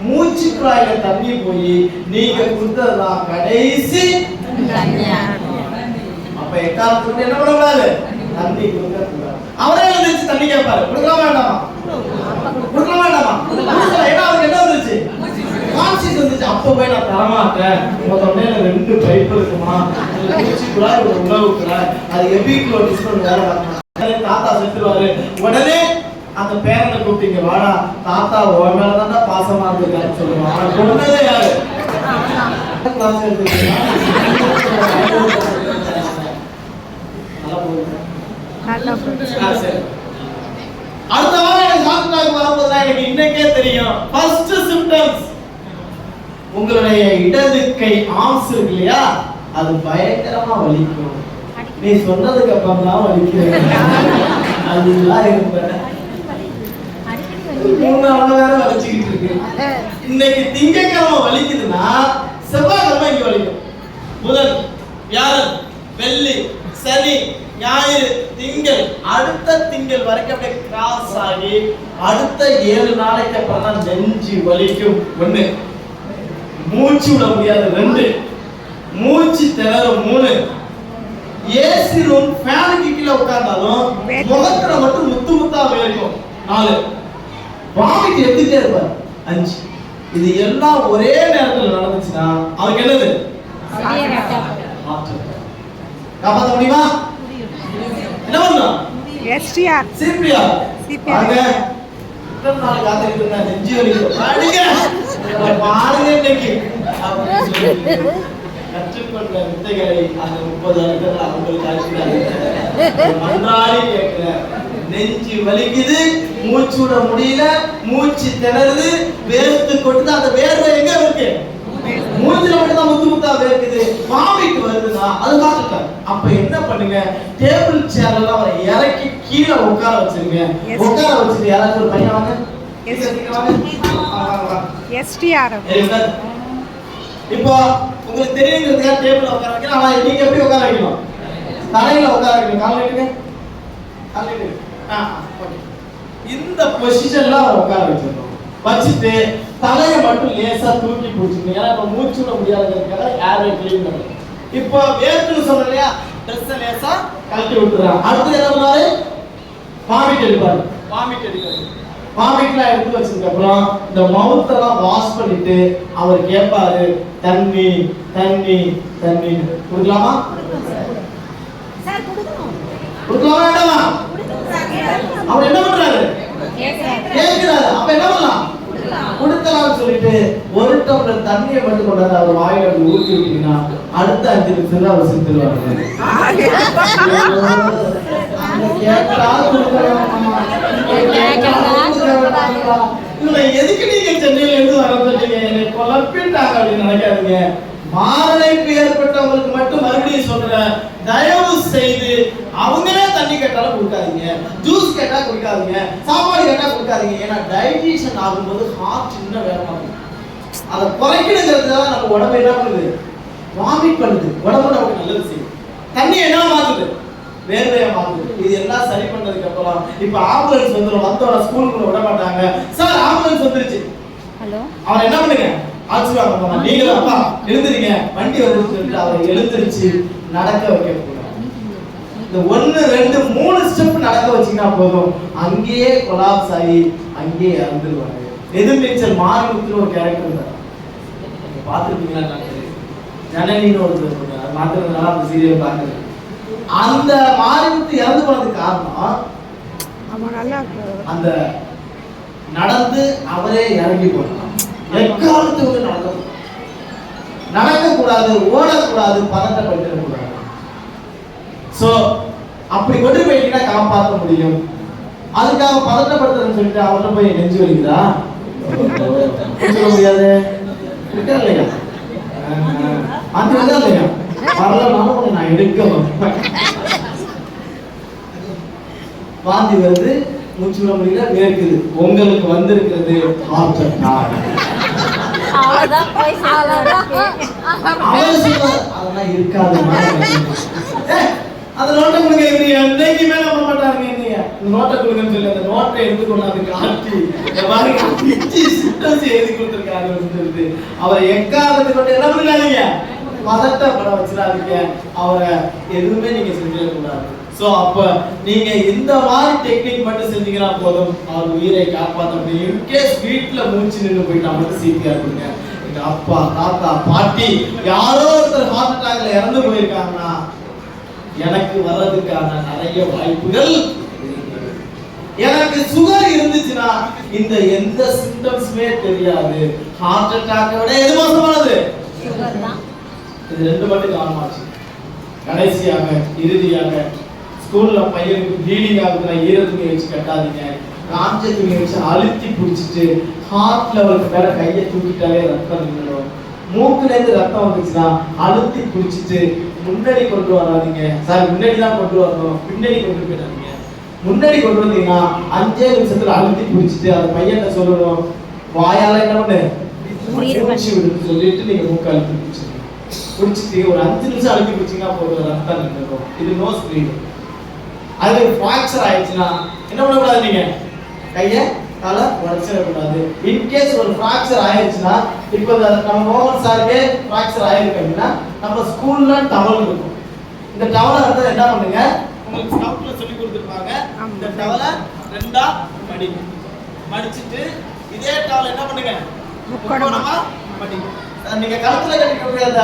மூச்சு குழாயில தண்ணி போய் நீங்க கொடுத்ததுதான் கடைசி. அப்ப எக்காலத்துக்கு என்ன பண்ணக்கூடாது, தண்ணி கொடுக்க கூடாது. அவரே எழுந்திருச்சு தண்ணி கேட்பாரு, கொடுக்கலாம் வேண்டாமா? கொடுக்கலாம் வேண்டாமா? ஏன்னா அவருக்கு என்ன வந்துருச்சு, கான்சியஸ் வந்துச்சு. அப்ப போய் நான் தரமாட்டேன். தொண்டையில 2 பைப் இருக்குமா, மூச்சு குழாய் ஒரு உணவு குழாய், அது எபிக்ளோட்டிஸ் வேலை பார்க்கணும். தாத்தா செத்துருவாரு, உடனே அந்த பேரனை கூப்பிட்டீங்க, வாடா தாத்தா உன் மேலதான் பாசமா இருந்திருக்காருன்னு சொல்லுவான். அவன் கொண்டதே யாரு? அடுத்த வாரம் எனக்கு ஹாஸ்பிட்டலுக்கு வரும்போதுதான் எனக்கு இன்னைக்கே தெரியும் ஃபர்ஸ்ட் சிம்டம்ஸ். உங்களுடைய இடது கை ஆர்ம்ஸ் இருக்கு இல்லையா, அது பயங்கரமா வலிக்கும். நீ சொன்னதுக்கு அப்புறம் தான் வலிக்கிறேன். அதுதான் இருப்பேன். 3 நாள் வேற வலிச்சுக்கிட்டு இருக்கு. இன்னைக்கு திங்கட்கிழமை வலிக்குதுன்னா செவ்வாய்க்கிழமை இங்க வலிக்கும். புதன், வியாழன், வெள்ளி, சனி, ஞாயிறு, திங்கள், அடுத்த திங்கள் வரைக்கும் அப்படியே கிராஸ் ஆகி அடுத்த 7 நாளைக்கு அப்புறம் தான் நெஞ்சு வலிக்கும். 1, மூச்சு விட முடியாது. 2, மூச்சு திணறும். 3, ஏசி ரூம் ஃபேனுக்கு கீழே உட்கார்ந்தாலும் முகத்துல மட்டும் முத்து முத்தா வேர்க்கும். 4, வாமிட் எடுத்துட்டே இருப்பார். 5, இது எல்லாம் ஒரே நேரத்தில் நடந்துச்சுன்னா அவருக்கு என்னது, காப்பாற்ற முடியுமா? என்ன பண்ணலாம்? STR CPR. பாருங்க, இத்தனை நாள் காத்துக்கிட்டு இருந்தேன், நெஞ்சு வலிக்கும். பாருங்க இன்னைக்கு கற்றுக்கொண்ட வித்தைகளை அந்த 30 ஆண்டுகள் அவங்களுக்கு அளிக்கிறார்கள். மன்றாடி கேட்கிறேன், நெஞ்சு வலிக்குது, மூச்சு விட முடியல, மூச்சு திணறுது, வேர்த்து கொட்டுது. அந்த வேர்வை எங்க இருக்கு, மூச்சுல மட்டும் தான் முத்து முத்தா வேர்க்குது. வாமிட் வருதுன்னா அது பார்த்துட்டேன். அப்ப என்ன பண்ணுங்க, டேபிள் சேர்ல அவரை இறக்கி கீழே உட்கார வச்சிருங்க. உட்கார வச்சுட்டு யாராச்சும் ஒரு பையன் வாங்க, எஸ்டிஆர். இப்போ உங்களுக்கு தெரியுங்கிறதுக்காக டேபிள்ல உட்கார வைக்கிறேன். ஆனா நீங்க எப்படி உட்கார வைக்கணும், தலையில உட்கார வைக்கணும். கால் நீட்டுங்க, கால் நீட்டுங்க. இந்த பொசிஷன்ல அவரை உட்கார வச்சிருக்கோம். வச்சுட்டு தலையை மட்டும் லேசா தூக்கி பிடிச்சிக்கணும். ஏன்னா இப்ப மூச்சு விட முடியாதுங்கிறதுக்காக ஏர்வே கிளீன் பண்ணுங்க. இப்போ வேர்க்குன்னு சொன்னேன் இல்லையா, ட்ரெஸ்ஸை லேசா கழட்டி விட்டுறாங்க. அடுத்து என்ன பண்ணாரு, வாமிட் எடுப்பாரு. வாமிட் எடுக்கிறது, வாமிட்லாம் எடுத்து வச்சதுக்கு அப்புறம் இந்த மவுத் எல்லாம் வாஷ் பண்ணிட்டு அவர் கேட்பாரு, தண்ணி தண்ணி தண்ணி கொடுக்கலாமா? கொடுக்கலாமா வேண்டாமா? அவர் என்ன பண்றாரு, கேட்கிறாரு. அப்ப என்ன பண்ணலாம், கொடுக்கலாம்னு சொல்லிட்டு ஒரு டம்ளர் தண்ணியை மட்டும் கொண்டாந்து அவர் வாயில ஊற்றி விட்டீங்கன்னா அடுத்த 5 நிமிஷத்துல அவர் செத்துருவாரு. எதுக்கு நீங்க சென்னையில இருந்து வர சொல்றீங்க, என்னை குழப்பிட்டாங்க அப்படின்னு நினைக்காதீங்க. மாரடைப்பு ஏற்பட்டவங்களுக்கு மட்டும் மறுபடியும் சொல்றேன், தயவு செய்து அவங்களே தண்ணி கேட்டாலும் கொடுக்காதீங்க, ஜூஸ் கேட்டா குடிக்காதீங்க, சாப்பாடு கேட்டா கொடுக்காதீங்க. ஏன்னா டைஜஷன் ஆகும்போது ஹார்ட் இன்னும் வேகமா இருக்கும். அதை குறைக்கணுங்கிறதுதான் நம்ம உடம்பு என்ன பண்ணுது, வாமிட் பண்ணுது. உடம்பு நமக்கு நல்லது செய்யும். தண்ணி என்ன மாத்துது, வேர்வையா மாத்துது. இது எல்லாம் சரி பண்ணதுக்கு அப்புறம் இப்ப ஆம்புலன்ஸ் வந்துடும். வந்தோட ஸ்கூலுக்குள்ள விட மாட்டாங்க. சார் ஆம்புலன்ஸ் வந்துருச்சு, ஹலோ, அவன் என்ன பண்ணுங்க, ஆச்சுவாங்க போமா, நீங்களும் அப்பா எழுந்துறீங்க, வண்டி வந்துருச்சு சொல்லிட்டு அவரை எழுந்திருச்சு நடக்க வைக்க போறாங்க. இந்த 1 2 3 ஸ்டெப் நடக்க வச்சீங்கன்னா போதும், அங்கேயே கொலாப்ஸ் ஆகி அங்கேயே இறந்துருவாங்க. எதிர்நீச்சல் மாரிமுத்துன்னு ஒரு கேரக்டர் இருந்தார், பார்த்துருப்பீங்களா? ஜனனின்னு ஒரு அது மாத்திரதுனால அந்த சீரியல் பார்க்குறது. அந்த மாரிமுத்து இறந்து போனதுக்கு காரணம் அந்த நடந்து அவரே இறங்கி போனார். எக்காலத்துக்கு நடக்க கூடாது, ஓடக்கூடாது, பதட்டப்பட்டுக்கூடாது. சோ அப்படி கொண்டு போயிட்டீங்கன்னா காப்பாற்ற முடியும். அதுக்காக பதட்டப்படுத்துறதுன்னு சொல்லிட்டு அவர்கிட்ட போய் நெஞ்சு வலிக்குதா சொல்ல முடியாது. இருக்கா இல்லையா? அந்த இல்லையா? வரலனாலும் நான் எடுக்க வாந்தி வருது, மூச்சு விட முடியல, வேர்க்குது. உங்களுக்கு வந்திருக்கிறது ஹார்ட் அட்டாக். அதெல்லாம் இருக்காது. அந்த நோட்டை கொடுங்க, இவரு என்னைக்குமே நம்ப மாட்டாருங்க. என்னைய இந்த நோட்டை கொடுங்கன்னு சொல்லி அந்த நோட்டை எடுத்து கொண்டாந்து காட்டி எழுதி கொடுத்துருக்காரு. அவரை எக்காலத்துக்கு கொண்டு என்ன பண்ணாதீங்க, பதட்டப்பட வச்சிடாதீங்க. அவரை எதுவுமே நீங்க செஞ்சிடக்கூடாது. சோ அப்ப நீங்க இந்த மாதிரி டெக்னிக் மட்டும் செஞ்சீங்கன்னா போதும், அவர் உயிரை காப்பாற்ற முடியும். இன்கேஸ் வீட்டுல மூச்சு நின்று போயிட்டா மட்டும் சிபிஆர் கொடுங்க. எங்க அப்பா, தாத்தா, பாட்டி யாரோ ஒருத்தர் ஹார்ட் அட்டாக்ல இறந்து போயிருக்காங்கன்னா எனக்கு வர்றதுக்கான நிறைய வாய்ப்புகள். எனக்கு சுகர் இருந்துச்சுன்னா இந்த எந்த சிம்டம்ஸ்மே தெரியாது. ஹார்ட் அட்டாக்கை விட எது மோசமானது? சுகர் தான். இது 2 மட்டும் காரணமாச்சு. கடைசியாக இறுதியாக ஸ்கூல்ல பையனுக்கு ப்ளீடிங் ஆகுதுன்னா ஈரத்துணி வச்சு கட்டாதீங்க. காஞ்ச துணி வச்சு அழுத்தி பிடிச்சிட்டு ஹார்ட் லெவலுக்கு மேல கையை தூக்கிட்டாலே ரத்தம் நின்றுடும். மூக்குல இருந்து ரத்தம் வந்துச்சுன்னா அழுத்தி பிடிச்சிட்டு முன்னாடி கொண்டு வராதீங்க. சார் முன்னாடி தான் கொண்டு வரணும், பின்னாடி கொண்டு போயிடாதீங்க. முன்னாடி கொண்டு வந்தீங்கன்னா 5 நிமிஷத்துல அழுத்தி பிடிச்சிட்டு அந்த பையன் சொல்லணும், வாயால என்ன பண்ணு மூச்சு விடுன்னு சொல்லிட்டு நீங்க மூக்கு அழுத்தி பிடிச்சிருங்க. பிடிச்சிட்டு ஒரு 5 நிமிஷம் அழுத்தி பிடிச்சிங்கன்னா போதும், ரத்தம் நின்றுடும். இது நோஸ் ப்ளீடிங். அது ஃப்ராக்சர் ஆயிடுச்சுன்னா என்ன பண்ணக்கூடாது, நீங்க கையை காலை உடைச்சிடக்கூடாது. இன்கேஸ் ஒரு ஃப்ராக்சர் ஆயிடுச்சுன்னா, இப்போ நம்ம மோகன் சாருக்கு ஃப்ராக்சர் ஆயிருக்கு அப்படின்னா நம்ம ஸ்கூல்ல டவல் இருக்கும். இந்த டவலை வந்து என்ன பண்ணுங்க, உங்களுக்கு ஸ்கவுட்ல சொல்லி கொடுத்துருப்பாங்க. இந்த டவலை 2ஆ மடிச்சிட்டு இதே டவல் என்ன பண்ணுங்க, முக்கோணமா மடிங்க. நீங்க கழுத்துல கட்டிக்கக்கூடிய அந்த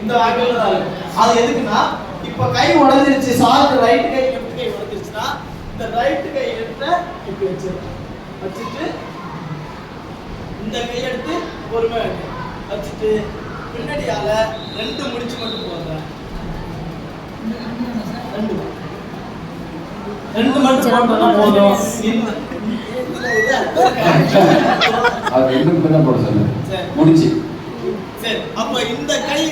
இந்த ஆங்கிள் தான் இருக்கும். அது எதுக்குன்னா, இப்ப கை உடைஞ்சிருச்சு, சாருக்கு ரைட் கை லெஃப்ட் கை உடைஞ்சிருச்சுன்னா இந்த ரைட் கை எடுத்து இப்படி வச்சுட்டு இந்த கை எடுத்து பொறுமையா வச்சுட்டு பின்னாடியால 2 முடிச்சு மட்டும் போடுறேன். 2 மட்டும் போட்டா போதும். அது 2 பேரா போட சொல்லுங்க. முடிச்சு. சரி, அப்ப இந்த கை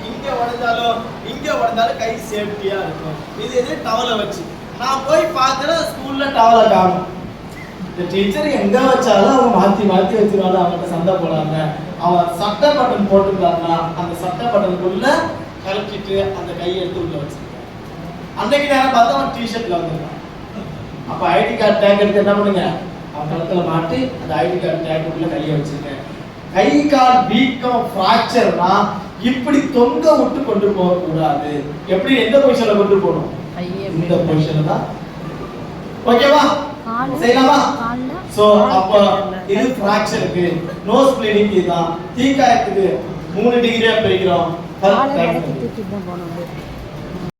இங்க உடைஞ்சாலும் இங்க உடைஞ்சாலும் கை சேஃப்டியா இருக்கும். இது டவலை வச்சு நான் போய் பார்க்குறேன், ஸ்கூல்ல டவலை காணும். இந்த டீச்சர் எங்க வச்சாலும் அவன் மாத்தி வச்சிருவாங்க. அவன்கிட்ட சண்டை போடாம அவன் சட்டை பட்டன் போட்டுருந்தாருன்னா அந்த சட்டை பட்டனுக்குள்ள கலக்கிட்டு அந்த கையை எடுத்து உள்ள வச்சிருக்கான். அன்னைக்கு நேரம் பார்த்தா அவன் டிஷர்ட்ல வந்துருக்கான். அப்ப ஐடி கார்டு டேக் எடுத்து என்ன பண்ணுங்க, அவன் கழுத்துல மாட்டி அந்த ஐடி கார்டு டேக் உள்ள கையை வச்சிருக்கேன். கை கால் வீக்கம் ஃப்ராக்சர்னா இப்படி தொங்க விட்டு கொண்டு போக கூடாது. எப்படி எந்த பொசிஷன்ல கொண்டு போகணும், இந்த பொசிஷன்ல தான். ஓகேவா, செய்யலாமா? சோ அப்ப இது ஃப்ராக்சருக்கு, நோஸ் ப்ளீடிங்க்கு தான், தீக்காயத்துக்கு 3 டிகிரியா பிரிக்கிறோம்.